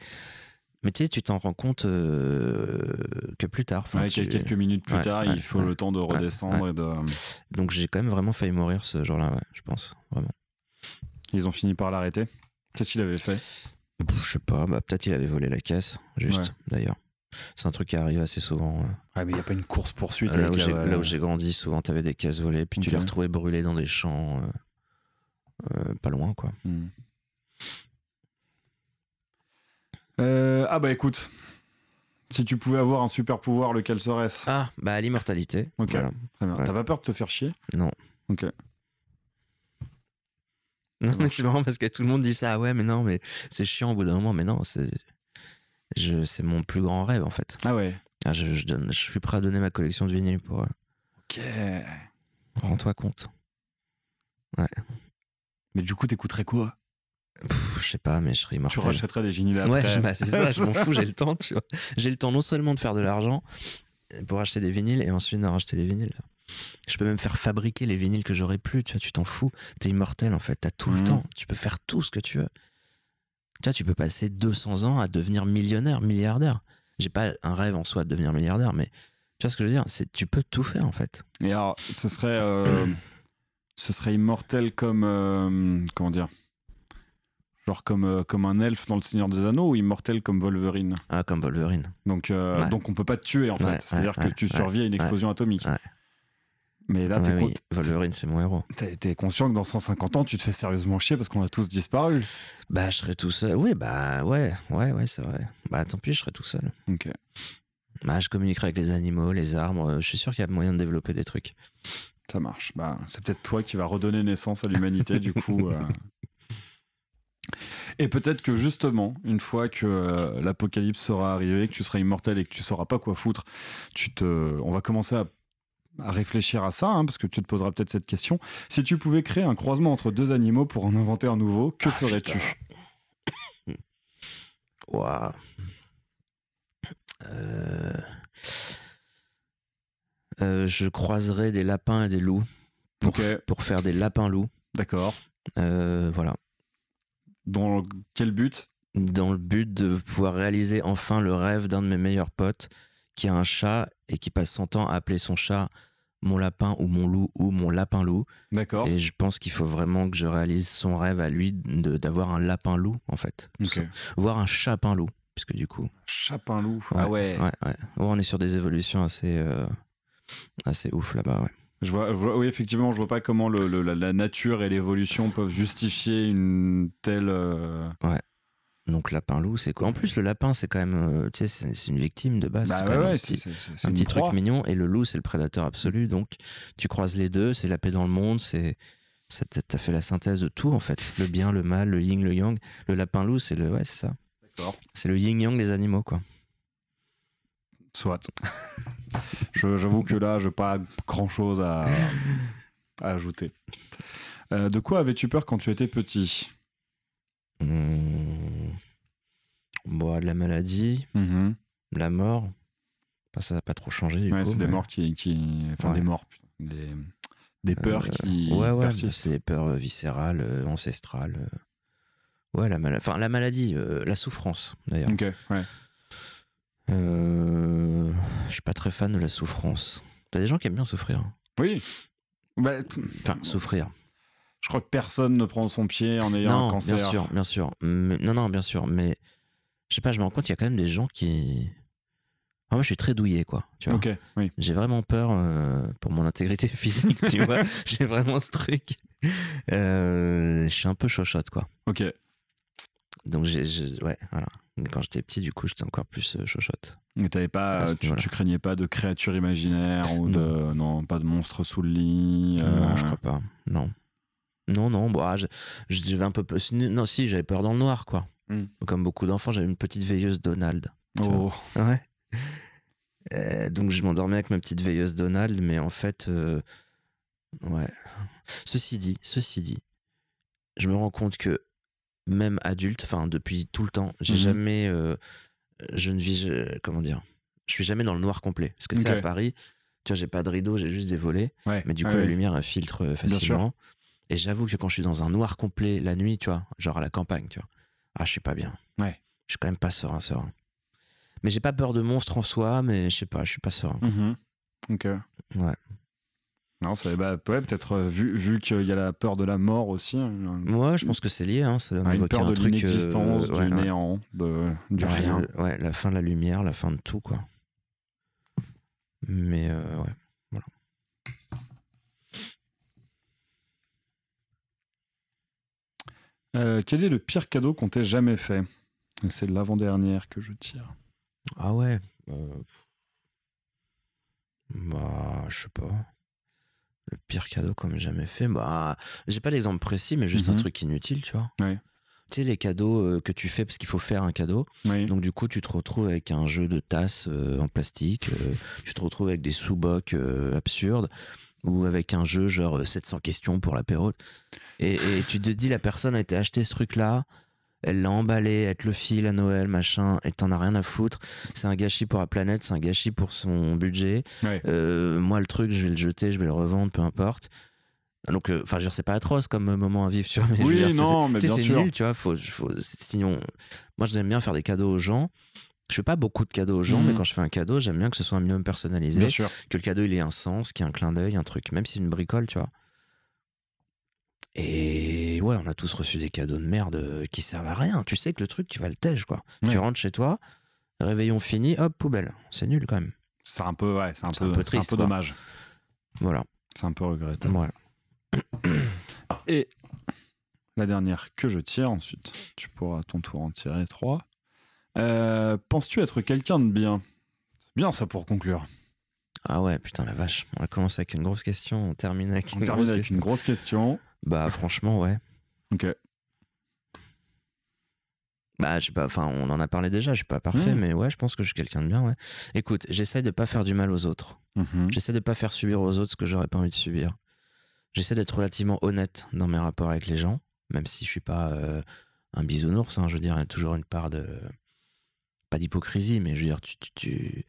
Mais tu sais, tu t'en rends compte que plus tard. Quelques minutes plus tard, il faut le temps de redescendre. Et de... Donc j'ai quand même vraiment failli mourir ce jour-là, ouais, je pense. Vraiment. Ils ont fini par l'arrêter. Qu'est-ce qu'il avait fait? Je sais pas, peut-être il avait volé la caisse, juste, d'ailleurs. C'est un truc qui arrive assez souvent. Ouais, mais il n'y a pas une course-poursuite. Là où j'ai grandi, souvent, t'avais des caisses volées, puis tu les retrouvais brûlées dans des champs pas loin, quoi. Ah bah écoute, si tu pouvais avoir un super pouvoir, lequel serait-ce? Ah, bah l'immortalité. Ok, voilà. très bien. T'as pas peur de te faire chier? Non. Ok. Non, mais c'est marrant parce que tout le monde dit ça. Ah ouais, mais non, mais c'est chiant au bout d'un moment. Mais non, c'est mon plus grand rêve en fait. Ah ouais. Ah, je suis prêt à donner ma collection de vinyles pour. Ok. Rends-toi compte. Ouais. Mais du coup, t'écouterais quoi? Je sais pas, mais je serais immortel. Tu rachèterais des vinyles après. Ouais, bah c'est ça, je m'en fous, j'ai le temps, tu vois. J'ai le temps non seulement de faire de l'argent pour acheter des vinyles et ensuite d'en racheter les vinyles. Je peux même faire fabriquer les vinyles que j'aurais plus, tu vois, tu t'en fous. T'es immortel en fait, t'as tout le temps. Tu peux faire tout ce que tu veux. Tu vois, tu peux passer 200 ans à devenir millionnaire, milliardaire. J'ai pas un rêve en soi de devenir milliardaire, mais tu vois ce que je veux dire, tu peux tout faire en fait. Et alors, ce serait immortel comme comment dire, genre comme un elfe dans le Seigneur des Anneaux, ou immortel comme Wolverine? Ah, comme Wolverine. Donc on peut pas te tuer en fait. C'est-à-dire que tu survis à une explosion atomique. Ouais. Mais là, oui. Wolverine, c'est mon héros. T'es conscient que dans 150 ans, tu te fais sérieusement chier parce qu'on a tous disparu. Bah, je serais tout seul. Oui, bah, ouais, c'est vrai. Bah, tant pis, je serais tout seul. Ok. Bah, je communiquerai avec les animaux, les arbres. Je suis sûr qu'il y a moyen de développer des trucs. Ça marche. Bah, c'est peut-être toi qui vas redonner naissance à l'humanité, du coup. Et peut-être que justement, une fois que l'apocalypse sera arrivé, que tu seras immortel et que tu sauras pas quoi foutre, on va commencer à réfléchir à ça, parce que tu te poseras peut-être cette question. Si tu pouvais créer un croisement entre deux animaux pour en inventer un nouveau, que ferais-tu? Waouh. Je croiserais des lapins et des loups pour faire des lapins-loups. D'accord. Voilà. Dans quel but? Dans le but de pouvoir réaliser enfin le rêve d'un de mes meilleurs potes qui a un chat et qui passe son temps à appeler son chat mon lapin ou mon loup ou mon lapin-loup. D'accord. Et je pense qu'il faut vraiment que je réalise son rêve à lui d'avoir un lapin-loup en fait. Okay. Voire un chapin-loup, puisque du coup... Chapin-loup. Ouais, ah ouais. Ouais. On est sur des évolutions assez Ah, c'est ouf là-bas, ouais. Oui, effectivement, je vois pas comment la nature et l'évolution peuvent justifier une telle. Ouais. Donc lapin-loup, c'est quoi? En plus, le lapin, c'est quand même, tu sais, c'est une victime de base. Bah c'est quand même ouais, un c'est un une petit truc proie. mignon. Et le loup, c'est le prédateur absolu. Donc, tu croises les deux, c'est la paix dans le monde. T'as fait la synthèse de tout, en fait. Le bien, le mal, le yin, le yang. Le lapin-loup, ouais, c'est ça. D'accord. C'est le yin-yang des animaux, quoi. Soit. J'avoue que là, je n'ai pas grand-chose à ajouter. De quoi avais-tu peur quand tu étais petit? Bon, de la maladie, la mort. Enfin, ça n'a pas trop changé, du coup. C'est des morts Enfin, des morts, putain. Des peurs qui persistent. C'est des peurs viscérales, ancestrales. Ouais, la maladie, la souffrance, d'ailleurs. Ok, ouais. Je suis pas très fan de la souffrance. T'as des gens qui aiment bien souffrir. Oui. Bah, Enfin, souffrir. Je crois que personne ne prend son pied en ayant un cancer. Bien sûr. Non, bien sûr. Mais je sais pas, je me rends compte qu'il y a quand même des gens qui... moi, je suis très douillet, quoi. Tu vois. Ok, oui. J'ai vraiment peur pour mon intégrité physique, tu vois. J'ai vraiment ce truc. Je suis un peu chochotte, quoi. Ok. Donc, ouais, voilà. Quand j'étais petit, du coup, j'étais encore plus chochotte. Et tu craignais pas de créatures imaginaires ou pas de monstres sous le lit Non, je crois pas. Non. Bon, j'avais un peu plus. Non, si, j'avais peur dans le noir, quoi. Comme beaucoup d'enfants, j'avais une petite veilleuse Donald. Oh. Ouais. Donc je m'endormais avec ma petite veilleuse Donald, mais en fait, ouais. Ceci dit, je me rends compte que même adulte, enfin depuis tout le temps, j'ai jamais, comment dire, je suis jamais dans le noir complet. Parce que tu sais, à Paris, tu vois, j'ai pas de rideau, j'ai juste des volets, mais du coup la lumière elle filtre facilement. Et j'avoue que quand je suis dans un noir complet la nuit, tu vois, genre à la campagne, tu vois, je suis pas bien. Ouais. Je suis quand même pas serein. Mais j'ai pas peur de monstres en soi, mais je sais pas, je suis pas serein. Ok. Ouais. Non, peut-être vu qu'il y a la peur de la mort aussi. Ouais, je pense que c'est lié. Ça une peur de l'inexistence, du néant, du rien. Ouais, la fin de la lumière, la fin de tout, quoi. Mais ouais, voilà. Quel est le pire cadeau qu'on t'ait jamais fait? C'est l'avant-dernière que je tire. Ah ouais. Bah, je sais pas. Le pire cadeau qu'on m'ait jamais fait, bah, j'ai pas d'exemple précis, mais juste un truc inutile, tu vois. Ouais. Tu sais, les cadeaux que tu fais parce qu'il faut faire un cadeau. Oui. Donc, du coup, tu te retrouves avec un jeu de tasses en plastique. Tu te retrouves avec des sous-bocs absurdes. Ou avec un jeu genre 700 questions pour l'apéro. Et tu te dis, la personne a été acheter ce truc-là. Elle l'a emballé, elle te le file à Noël, machin, et t'en as rien à foutre. C'est un gâchis pour la planète, c'est un gâchis pour son budget. Ouais. Moi, le truc, je vais le jeter, je vais le revendre, peu importe. Donc, enfin, je veux dire, c'est pas atroce comme moment à vivre, tu vois. Mais oui, je veux dire, mais bien c'est sûr. nul, tu vois. Sinon, moi, j'aime bien faire des cadeaux aux gens. Je fais pas beaucoup de cadeaux aux gens, mais quand je fais un cadeau, j'aime bien que ce soit un minimum personnalisé. Bien sûr. Que le cadeau, il ait un sens, qu'il y ait un clin d'œil, un truc, même si c'est une bricole, tu vois. Et ouais, on a tous reçu des cadeaux de merde qui servent à rien. Tu sais que le truc, tu vas le tège, quoi. Ouais. Tu rentres chez toi, réveillon fini, hop, poubelle. C'est nul quand même. C'est un peu triste, c'est un peu dommage. Voilà. C'est un peu regrettable. Ouais. Et la dernière que je tire, ensuite, tu pourras à ton tour en tirer 3. Penses-tu être quelqu'un de bien? C'est bien ça pour conclure. Ah ouais, putain la vache. On a commencé avec une grosse question, on termine avec une grosse question. Bah franchement, ouais. Ok. Bah je sais pas, enfin on en a parlé déjà, je suis pas parfait, mais ouais, je pense que je suis quelqu'un de bien, ouais. Écoute, j'essaie de pas faire du mal aux autres. J'essaie de pas faire subir aux autres ce que j'aurais pas envie de subir. J'essaie d'être relativement honnête dans mes rapports avec les gens, même si je suis pas un bisounours, je veux dire, il y a toujours une part de... Pas d'hypocrisie, mais je veux dire, tu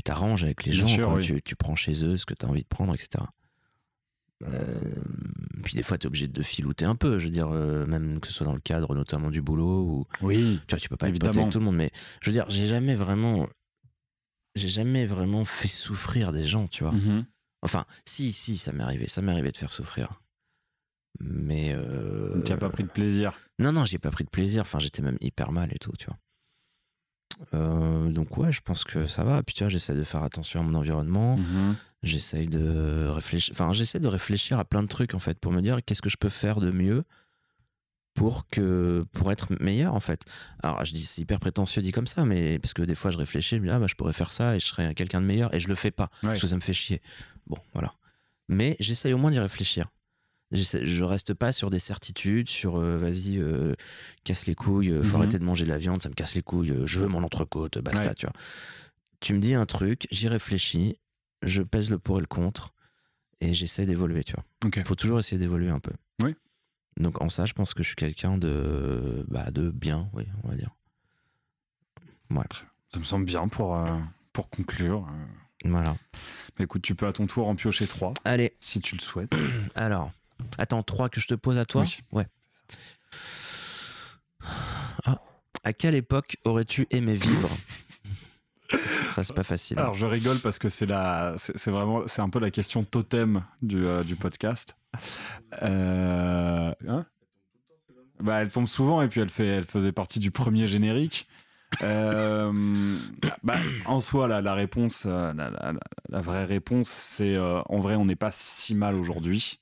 t'arranges avec les gens, sûr, oui. Tu prends chez eux ce que tu as envie de prendre, etc. Puis des fois, tu es obligé de filouter un peu, je veux dire, même que ce soit dans le cadre notamment du boulot. Ou, oui, tu vois, tu peux pas être pote avec tout le monde, mais je veux dire, j'ai jamais vraiment fait souffrir des gens, tu vois. Enfin, si, ça m'est arrivé de faire souffrir. Mais... tu n'as pas pris de plaisir? Non, j'ai pas pris de plaisir, enfin, j'étais même hyper mal et tout, tu vois. Donc ouais, je pense que ça va. Puis tu vois, j'essaie de faire attention à mon environnement. J'essaye de réfléchir à plein de trucs en fait pour me dire qu'est-ce que je peux faire de mieux pour être meilleur en fait. Alors je dis c'est hyper prétentieux dit comme ça, mais parce que des fois je réfléchis, je me dis je pourrais faire ça et je serais quelqu'un de meilleur et je le fais pas parce que ça me fait chier. Bon voilà. Mais j'essaye au moins d'y réfléchir. Je reste pas sur des certitudes, sur vas-y, casse les couilles, faut arrêter de manger de la viande, ça me casse les couilles, je veux mon entrecôte, basta, tu vois. Tu me dis un truc, j'y réfléchis, je pèse le pour et le contre, et j'essaie d'évoluer, tu vois. Faut toujours essayer d'évoluer un peu. Oui. Donc en ça, je pense que je suis quelqu'un de bien, oui, on va dire. Ouais. Ça me semble bien pour conclure. Voilà. Mais écoute, tu peux à ton tour en piocher 3. Allez. Si tu le souhaites. Alors, attends, 3 que je te pose à toi ? Oui. Ouais. À quelle époque aurais-tu aimé vivre ? Ça, c'est pas facile. Alors, je rigole parce que c'est un peu la question totem du podcast. Elle tombe souvent et puis elle faisait partie du premier générique. En soi, la réponse, la vraie réponse, c'est en vrai, on n'est pas si mal aujourd'hui.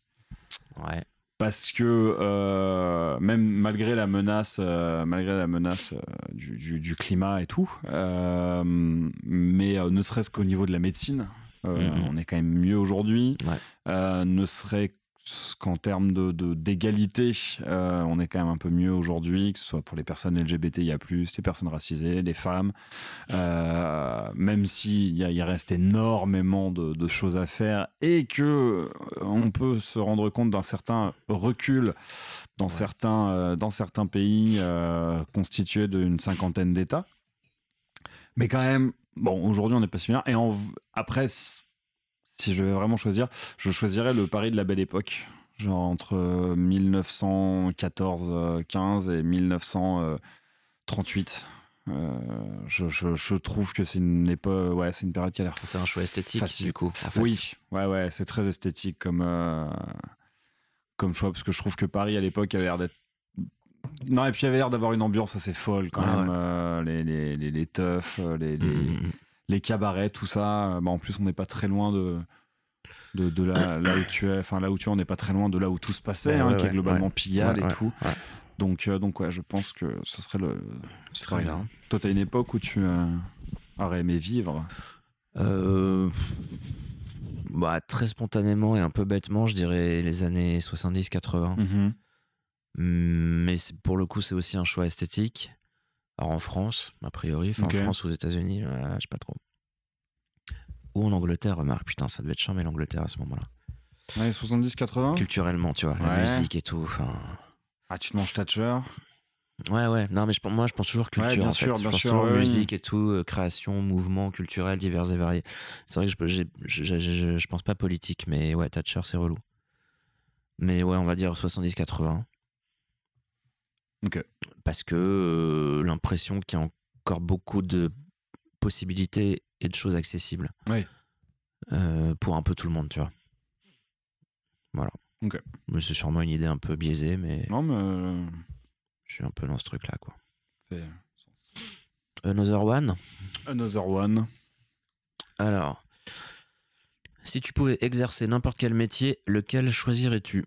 Ouais. Parce que même malgré la menace du climat et tout, mais ne serait-ce qu'au niveau de la médecine, on est quand même mieux aujourd'hui. Ouais. Ne serait qu'en termes d'égalité, on est quand même un peu mieux aujourd'hui, que ce soit pour les personnes LGBTIA+, les personnes racisées, les femmes, même s'il y reste énormément de choses à faire et que on peut se rendre compte d'un certain recul dans certains pays constitués d'une 50aine d'États. Mais quand même, bon, aujourd'hui on n'est pas si bien. Et après, si je vais vraiment choisir, je choisirais le Paris de la Belle Époque, genre entre 1914-15 et 1938. Je trouve que c'est une époque, c'est une période qui a l'air. C'est un choix esthétique facile. Du coup. En fait. Oui, c'est très esthétique comme choix parce que je trouve que Paris à l'époque avait l'air d'être. Non, et puis il avait l'air d'avoir une ambiance assez folle quand même. Ouais. Les teufs, les cabarets, tout ça. En plus, on n'est pas très loin de là où tu es. Enfin, là où tu es, on n'est pas très loin de là où tout se passait, qui est globalement Pigalle et tout. Ouais. Donc, je pense que ce serait le. C'est très bien. Toi, t'as une époque où tu aurais aimé vivre. Très spontanément et un peu bêtement, je dirais les années 70-80. Mm-hmm. Mais pour le coup, c'est aussi un choix esthétique. Alors en France, a priori, en France ou aux États-Unis, je sais pas trop. Ou en Angleterre, remarque, putain, ça devait être charmé l'Angleterre à ce moment-là. Ouais, 70-80 ? Culturellement, tu vois, la musique et tout. Tu te manges Thatcher ? Ouais. Non, mais moi, je pense toujours culture. Bien en sûr, fait. bien sûr. Toujours musique et tout, création, mouvement culturel divers et variés. C'est vrai que je pense pas politique, mais ouais, Thatcher, c'est relou. Mais ouais, on va dire 70-80. Ok. Parce que l'impression qu'il y a encore beaucoup de possibilités et de choses accessibles. Oui. Pour un peu tout le monde, tu vois. Voilà. Ok. Mais c'est sûrement une idée un peu biaisée, mais. Non, mais. Je suis un peu dans ce truc-là, quoi. Fait... Another one. Alors, si tu pouvais exercer n'importe quel métier, lequel choisirais-tu ?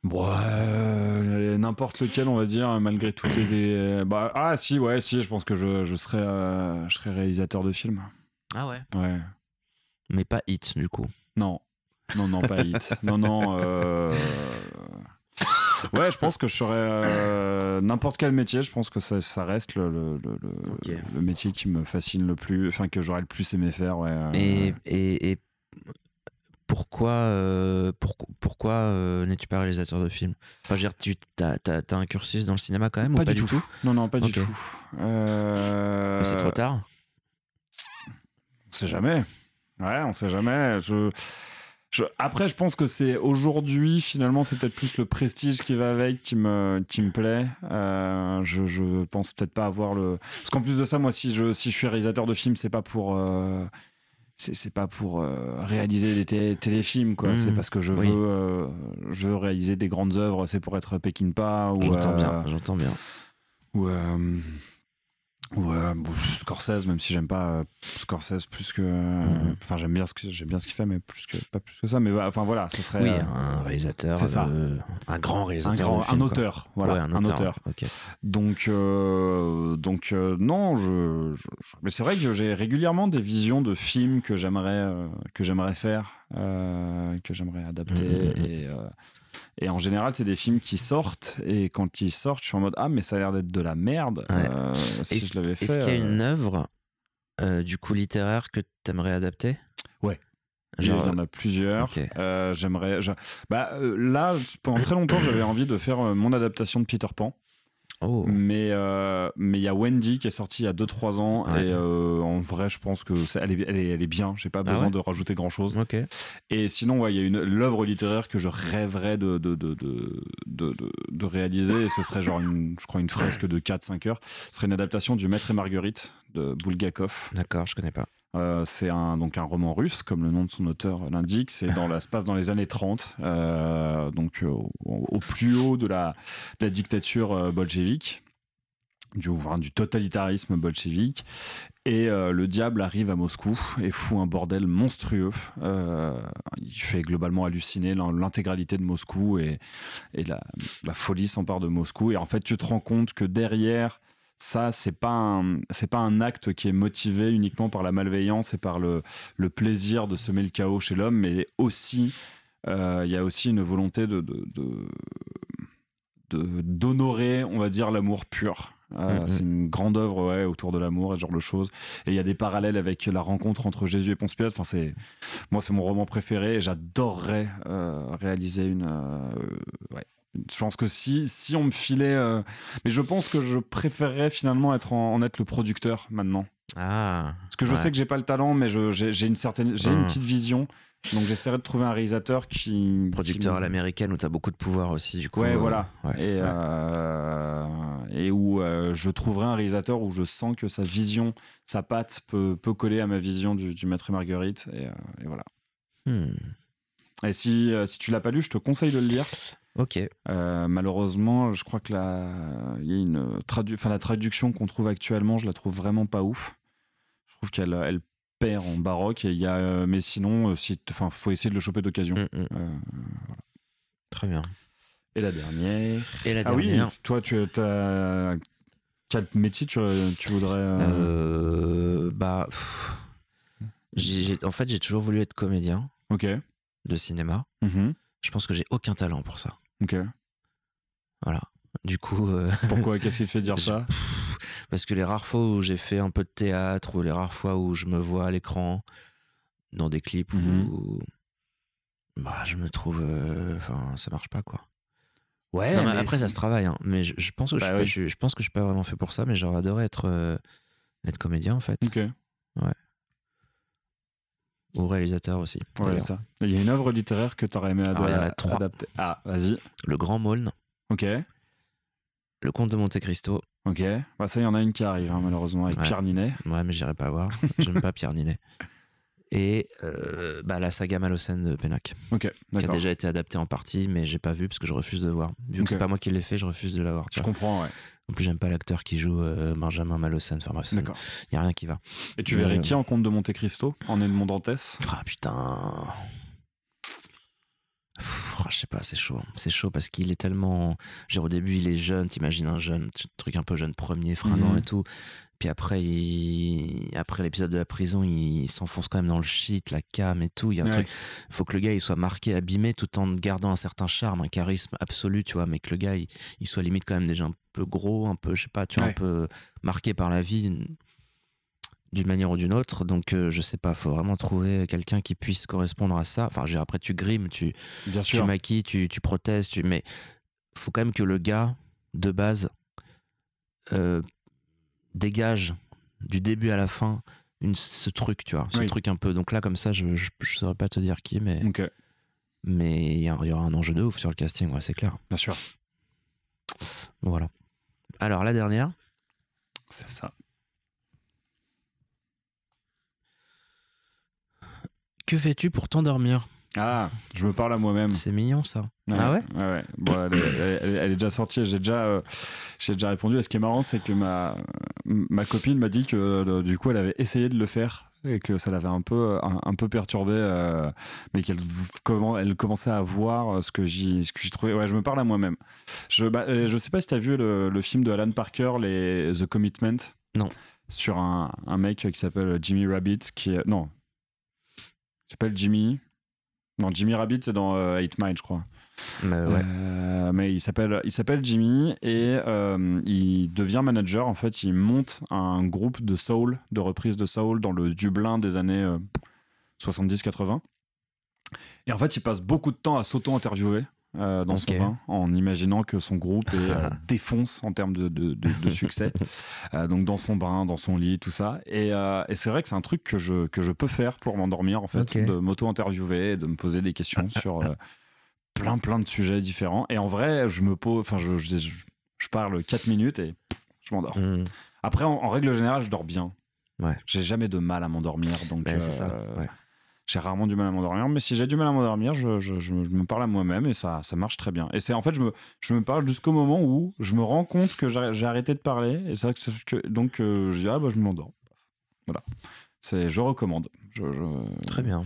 N'importe lequel, on va dire, malgré toutes les. Si, je pense que je serais réalisateur de films. Ah ouais ? Ouais. Mais pas Hit, du coup. Non, pas Hit. Non. Ouais, je pense que je serais n'importe quel métier. Je pense que ça reste le métier qui me fascine le plus, enfin que j'aurais le plus aimé faire. Ouais. Et pourquoi n'es-tu pas réalisateur de films ? Enfin, je veux dire, t'as un cursus dans le cinéma quand même pas ou pas du tout. Non, pas du tout. Mais c'est trop tard ? On sait jamais. Ouais, on sait jamais. Après, je pense que c'est aujourd'hui, finalement, c'est peut-être plus le prestige qui va avec qui me plaît. Je pense peut-être pas avoir le. Parce qu'en plus de ça, moi, si je suis réalisateur de films, c'est pas pour. C'est pas pour réaliser des téléfilms, quoi. C'est parce que je veux réaliser des grandes œuvres. C'est pour être Peckinpah ou. J'entends bien. Ouais, bon, Scorsese, même si j'aime pas Scorsese plus que. Enfin, j'aime bien ce qu'il fait, mais pas plus que ça. Mais enfin voilà, ce serait. Oui, un réalisateur. C'est ça. Un grand réalisateur. Un auteur. Voilà, ouais, un auteur. Okay. Donc non, mais c'est vrai que j'ai régulièrement des visions de films que j'aimerais faire, que j'aimerais adapter. Et en général, c'est des films qui sortent, et quand ils sortent, je suis en mode mais ça a l'air d'être de la merde. Ouais. Si je l'avais fait. Est-ce qu'il y a une œuvre du coup littéraire que tu aimerais adapter? Ouais. Genre... Il y en a plusieurs. Okay. Là, pendant très longtemps, j'avais envie de faire mon adaptation de Peter Pan. Oh. Mais il y a Wendy qui est sortie il y a 2-3 ans, et en vrai je pense que elle est bien, j'ai pas besoin de rajouter grand chose. Okay. Et sinon il y a l'œuvre littéraire que je rêverais de réaliser, et ce serait genre je crois une fresque de 4-5 heures. Ce serait une adaptation du Maître et Marguerite de Bulgakov. D'accord, je connais pas. C'est donc un roman russe, comme le nom de son auteur l'indique. C'est se passe dans les années 30, donc au plus haut de la dictature bolchevique, du totalitarisme bolchevique. Et le diable arrive à Moscou et fout un bordel monstrueux. Il fait globalement halluciner l'intégralité de Moscou, et la folie s'empare de Moscou. Et en fait, tu te rends compte que derrière ça, c'est pas un acte qui est motivé uniquement par la malveillance et par le plaisir de semer le chaos chez l'homme, mais aussi il y a aussi une volonté d'honorer, on va dire, l'amour pur. C'est une grande œuvre autour de l'amour et ce genre de choses. Et il y a des parallèles avec la rencontre entre Jésus et Ponce Pilate. Enfin, c'est mon roman préféré, et j'adorerais réaliser une. Je pense que si on me filait, mais je pense que je préférerais finalement être le producteur maintenant. Parce que je sais que j'ai pas le talent, mais j'ai une petite vision. Donc j'essaierai de trouver un réalisateur producteur à l'américaine, où t'as beaucoup de pouvoir aussi, du coup. Voilà. Et où je trouverai un réalisateur où je sens que sa vision, sa patte peut coller à ma vision du Maître et Marguerite, et voilà. Et si tu l'as pas lu, je te conseille de le lire. Ok. Malheureusement, je crois que il y a la traduction qu'on trouve actuellement, je la trouve vraiment pas ouf. Je trouve qu'elle perd en baroque, et mais sinon, faut essayer de le choper d'occasion. Voilà. Très bien. Et la dernière. Oui, toi, quel métier tu voudrais en fait, j'ai toujours voulu être comédien. Ok. De cinéma. Je pense que j'ai aucun talent pour ça. Ok. Voilà. Du coup. Pourquoi? Qu'est-ce qui te fait dire ça? Parce que les rares fois où j'ai fait un peu de théâtre, ou les rares fois où je me vois à l'écran dans des clips, où je me trouve. Ça marche pas, quoi. Ouais. Non, mais après, ça se travaille. Hein. Mais je pense que je pense que je suis pas vraiment fait pour ça. Mais j'aurais adoré être comédien, en fait. Ok. Ouais. Ou réalisateur aussi. Ouais, ça. Il y a une œuvre littéraire que tu aurais aimé adapter. Ah, vas-y. Le Grand Maulne. Ok. Le Comte de Monte Cristo. Ok. Ça, il y en a une qui arrive, malheureusement, avec Pierre Ninet. Ouais, mais j'irai pas voir. J'aime pas Pierre Ninet. Et la saga Malocène de Pénac. Ok, d'accord. Qui a déjà été adaptée en partie, mais j'ai pas vu parce que je refuse de voir. Vu que c'est pas moi qui l'ai fait, je refuse de la voir. Je comprends, ouais. En plus, j'aime pas l'acteur qui joue Benjamin Malocène. Enfin bref, d'accord. Y a rien qui va. Et tu verrais qui en Comte de Monte Cristo, en Edmond Dantès? Ah putain. Je sais pas, c'est chaud. C'est chaud parce qu'il est tellement. Genre, au début, il est jeune, t'imagines un jeune, truc un peu jeune premier, fringant et tout. Puis après, après l'épisode de la prison, il s'enfonce quand même dans le shit, la cam et tout. Il y a un truc. Faut que le gars il soit marqué, abîmé, tout en gardant un certain charme, un charisme absolu, tu vois. Mais que le gars il soit limite quand même déjà un peu gros, un peu, je sais pas, tu vois, un peu marqué par la vie d'une manière ou d'une autre. Donc je sais pas, faut vraiment trouver quelqu'un qui puisse correspondre à ça. Enfin, après tu grimes, tu maquilles, tu prothèses, mais faut quand même que le gars de base dégage du début à la fin ce truc, tu vois, ce truc un peu. Donc là, comme ça, je saurais pas te dire qui, mais mais il y aura un enjeu de ouf sur le casting, c'est clair. Bien sûr. Voilà. Alors la dernière, c'est ça. Que fais-tu pour t'endormir? Ah, je me parle à moi-même. C'est mignon, ça. Ouais, ah ouais? Ouais. Bon, elle est déjà sortie. J'ai déjà répondu. Et ce qui est marrant, c'est que ma copine m'a dit que du coup elle avait essayé de le faire et que ça l'avait un peu perturbé, mais elle commençait à voir ce que j'y trouvais. Ouais, je me parle à moi-même. Je sais pas si t'as vu le film de Alan Parker, The Commitment. Non. Sur un mec qui s'appelle Jimmy Rabbit, il s'appelle Jimmy. Non, Jimmy Rabbit, c'est dans 8 Mile, je crois. Mais il s'appelle Jimmy et il devient manager. En fait, il monte un groupe de soul, de reprise de soul dans le Dublin des années 70-80. Et en fait, il passe beaucoup de temps à s'auto-interviewer dans son bain, en imaginant que son groupe défonce en termes de succès. Donc dans son bain, dans son lit, tout ça. Et c'est vrai que c'est un truc que je peux faire pour m'endormir, en fait, de m'auto-interviewer et de me poser des questions sur plein de sujets différents. Et en vrai, je parle 4 minutes et je m'endors. Après, en règle générale, je dors bien. Ouais. J'ai jamais de mal à m'endormir. Donc, c'est ça. Ouais. J'ai rarement du mal à m'endormir, mais si j'ai du mal à m'endormir, je me parle à moi-même et ça marche très bien. Et c'est en fait, je me parle jusqu'au moment où je me rends compte que j'ai arrêté de parler. Et c'est vrai que donc je dis je m'endors. Voilà. Je recommande. Très bien.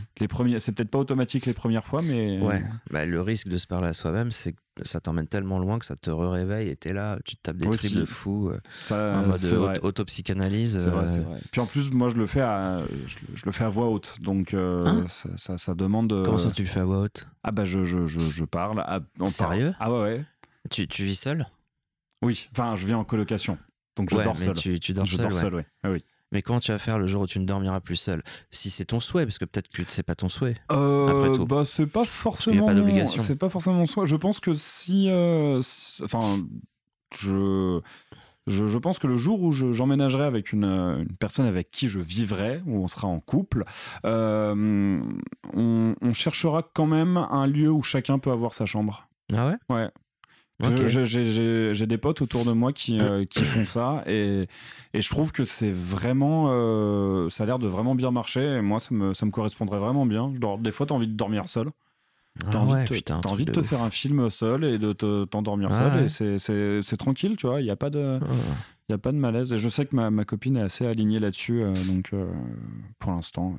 C'est peut-être pas automatique les premières fois, mais ouais. Le risque de se parler à soi-même, c'est que ça t'emmène tellement loin que ça te réveille et t'es là, tu te tapes des tripes de fou en mode autopsychanalyse. C'est vrai. Puis en plus, moi, je le fais à voix haute, donc ça demande. Comment ça, tu le fais à voix haute? Je parle. Sérieux? Ah ouais. Tu vis seul? Oui. Enfin, je vis en colocation, donc je dors seul. Tu dors seul. Je dors seul, ouais. Ah, oui. Mais comment tu vas faire le jour où tu ne dormiras plus seul? Si c'est ton souhait, parce que peut-être que c'est pas ton souhait. Après tout. C'est pas forcément. Il n'y a pas d'obligation. C'est pas forcément mon souhait. Je pense que je pense que le jour où j'emménagerai avec une personne avec qui je vivrai, où on sera en couple, on cherchera quand même un lieu où chacun peut avoir sa chambre. Ah ouais? Ouais. Okay. J'ai des potes autour de moi qui font ça et je trouve que c'est vraiment ça a l'air de vraiment bien marcher et moi ça me correspondrait vraiment bien. Des fois t'as envie de dormir seul, t'as envie de te faire un film seul et de t'endormir seul et c'est tranquille, tu vois, il y a pas de malaise et je sais que ma copine est assez alignée là-dessus, donc pour l'instant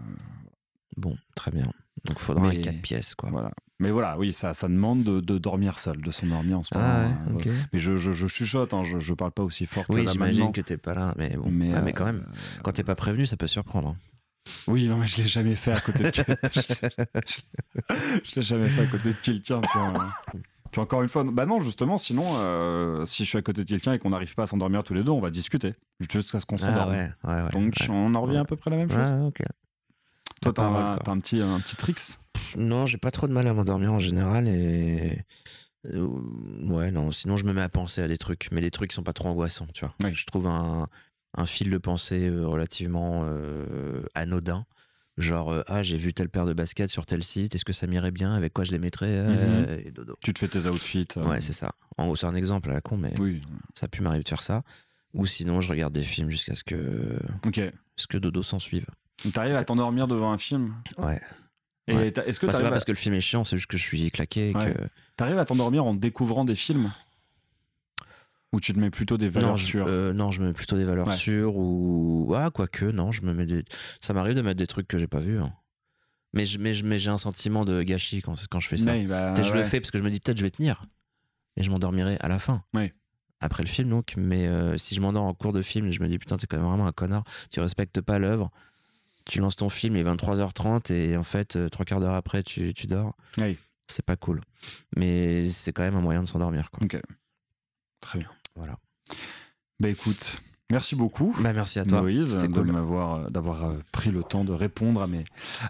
bon, très bien. Donc il faudra 4 pièces, quoi. Voilà. Mais voilà, oui, ça demande de dormir seul, de s'endormir en ce moment. Okay. Mais je chuchote, hein, je parle pas aussi fort que là maintenant. Oui, j'imagine que t'es pas là, mais bon. Mais quand même, quand t'es pas prévenu, ça peut surprendre. Hein. Oui, non, mais je l'ai jamais fait à côté de je l'ai jamais fait à côté de quelqu'un. Puis encore une fois, non, justement, sinon, si je suis à côté de quelqu'un et qu'on n'arrive pas à s'endormir tous les deux, on va discuter jusqu'à ce qu'on s'endorme. Donc on en revient à peu près à la même chose. Okay. Toi, t'as un petit tricks? Non, j'ai pas trop de mal à m'endormir en général et non, sinon je me mets à penser à des trucs, mais les trucs qui sont pas trop angoissants, tu vois. Oui. Je trouve un fil de pensée relativement anodin, genre j'ai vu telle paire de baskets sur tel site, est-ce que ça m'irait bien, avec quoi je les mettrais, et dodo. Tu te fais tes outfits. Ouais, c'est ça. En gros, c'est un exemple à la con, mais ça a pu m'arriver de faire ça. Ou sinon, je regarde des films jusqu'à ce que dodo s'en suive. T'arrives à t'endormir devant un film? Ouais. Et est-ce que c'est pas parce que le film est chiant, c'est juste que je suis claqué. Et que... T'arrives à t'endormir en découvrant des films? Ou tu te mets plutôt des valeurs sûres? Non, je me mets plutôt des valeurs sûres ou quoique non, je me mets ça m'arrive de mettre des trucs que j'ai pas vus. Hein. Mais j'ai un sentiment de gâchis quand je fais ça. Je le fais parce que je me dis peut-être je vais tenir et je m'endormirai à la fin. Ouais. Après le film donc, mais si je m'endors en cours de film, je me dis putain t'es quand même vraiment un connard, tu respectes pas l'œuvre. Tu lances ton film, il est 23h30 et en fait, 3/4 d'heure après, tu dors. Oui. C'est pas cool. Mais c'est quand même un moyen de s'endormir. Quoi. Ok. Très bien. Voilà. Bah écoute, merci beaucoup. Merci à toi. Moïse, d'avoir pris le temps de répondre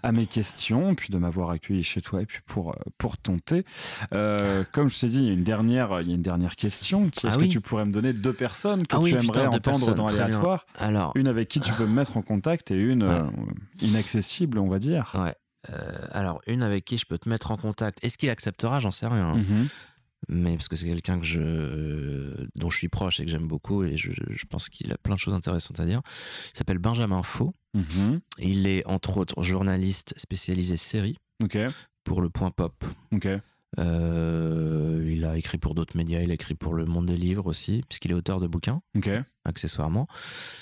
à mes questions, puis de m'avoir accueilli chez toi et puis pour ton thé. Comme je t'ai dit, il y a une dernière question. Est-ce que tu pourrais me donner 2 personnes que tu aimerais entendre dans Aléatoire? Alors, une avec qui tu peux me mettre en contact et une inaccessible, on va dire. Ouais. Alors, une avec qui je peux te mettre en contact. Est-ce qu'il acceptera? J'en sais rien. Mais parce que c'est quelqu'un dont je suis proche et que j'aime beaucoup et je pense qu'il a plein de choses intéressantes à dire. Il s'appelle Benjamin Faux. Il est entre autres journaliste spécialisé série pour Le Point Pop. Il a écrit pour d'autres médias, il a écrit pour Le Monde des Livres aussi, puisqu'il est auteur de bouquins, accessoirement.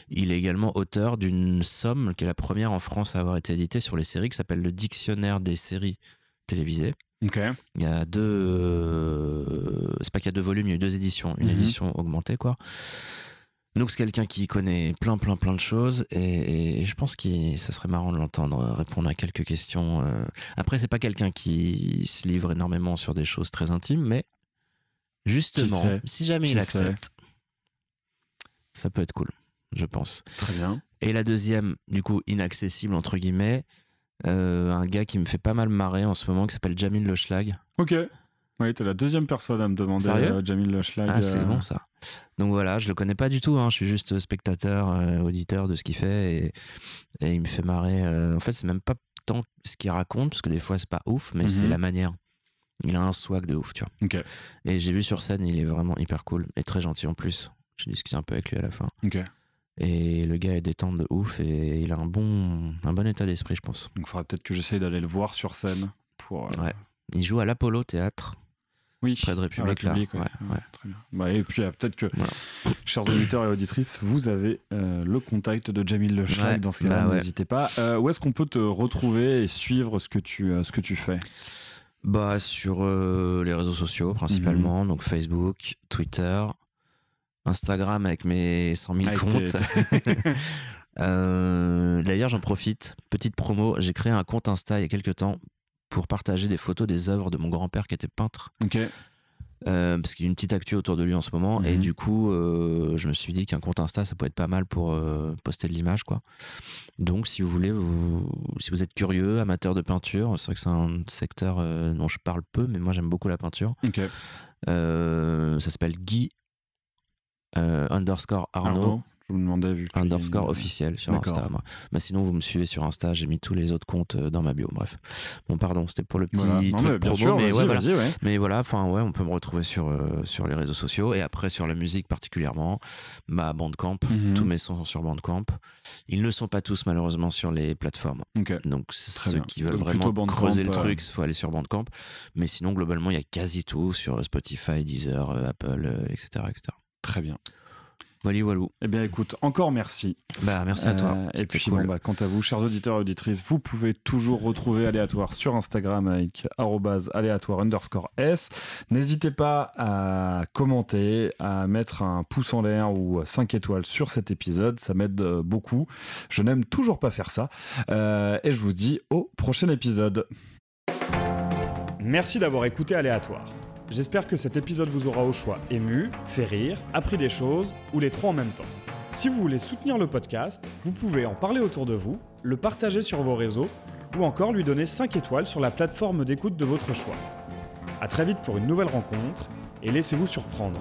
Il est également auteur d'une somme qui est la première en France à avoir été éditée sur les séries, qui s'appelle le Dictionnaire des séries télévisées. Il y a c'est pas qu'il y a 2 volumes, il y a eu 2 éditions, une édition augmentée, quoi. Donc c'est quelqu'un qui connaît plein de choses et je pense que ça serait marrant de l'entendre répondre à quelques questions. Après, c'est pas quelqu'un qui se livre énormément sur des choses très intimes, mais justement, si jamais il accepte, ça peut être cool, je pense. Très bien. Et la deuxième, du coup, inaccessible entre guillemets, un gars qui me fait pas mal marrer en ce moment, qui s'appelle Jamil Le Schlag. Ok. Oui, t'es la deuxième personne à me demander Jamil Le Schlag. Ah, c'est bon ça. Donc voilà, je le connais pas du tout, hein. Je suis juste spectateur, auditeur de ce qu'il fait et il me fait marrer. En fait, c'est même pas tant ce qu'il raconte, parce que des fois c'est pas ouf, mais c'est la manière. Il a un swag de ouf, tu vois. Okay. Et j'ai vu sur scène, il est vraiment hyper cool et très gentil en plus. J'ai discuté un peu avec lui à la fin. Okay. Et le gars est détente de ouf et il a un bon état d'esprit, je pense. Donc il faudra peut-être que j'essaye d'aller le voir sur scène. Ouais. Il joue à l'Apollo Théâtre. Oui, près de République, là. Ouais. Très bien. Bah, et puis peut-être que, chers auditeurs et auditrices, vous avez le contact de Jamil Le Schlag. Dans ce cas-là, n'hésitez pas. Où est-ce qu'on peut te retrouver et suivre ce que tu fais ? Bah, sur les réseaux sociaux principalement, donc Facebook, Twitter, Instagram avec mes 100 000 comptes. D'ailleurs, j'en profite, petite promo, j'ai créé un compte Insta il y a quelques temps pour partager des photos des œuvres de mon grand-père qui était peintre. Parce qu'il y a une petite actu autour de lui en ce moment et du coup je me suis dit qu'un compte Insta ça peut être pas mal pour poster de l'image, quoi. Donc si vous voulez, si vous êtes curieux, amateur de peinture, c'est vrai que c'est un secteur dont je parle peu, mais moi j'aime beaucoup la peinture. Ça s'appelle Guy _Arnaud. Je me demandais, vu _ officiel sur Insta. Bah, sinon vous me suivez sur Insta, j'ai mis tous les autres comptes dans ma bio. Bref, bon, pardon, c'était pour le petit truc promo, sûr, mais vas-y. Mais voilà, enfin on peut me retrouver sur les réseaux sociaux et après sur la musique particulièrement, bah Bandcamp, tous mes sons sont sur Bandcamp. Ils ne sont pas tous malheureusement sur les plateformes. Donc ceux qui veulent vraiment creuser le truc, il faut aller sur Bandcamp. Mais sinon globalement il y a quasi tout sur Spotify, Deezer, Apple, etc. Très bien. Walou. Eh bien, écoute, encore merci. Bah, merci à toi. Et puis, cool. Quant à vous, chers auditeurs et auditrices, vous pouvez toujours retrouver Aléatoire sur Instagram avec @aléatoire_s. N'hésitez pas à commenter, à mettre un pouce en l'air ou 5 étoiles sur cet épisode. Ça m'aide beaucoup. Je n'aime toujours pas faire ça. Et je vous dis au prochain épisode. Merci d'avoir écouté Aléatoire. J'espère que cet épisode vous aura au choix ému, fait rire, appris des choses ou les 3 en même temps. Si vous voulez soutenir le podcast, vous pouvez en parler autour de vous, le partager sur vos réseaux ou encore lui donner 5 étoiles sur la plateforme d'écoute de votre choix. À très vite pour une nouvelle rencontre et laissez-vous surprendre.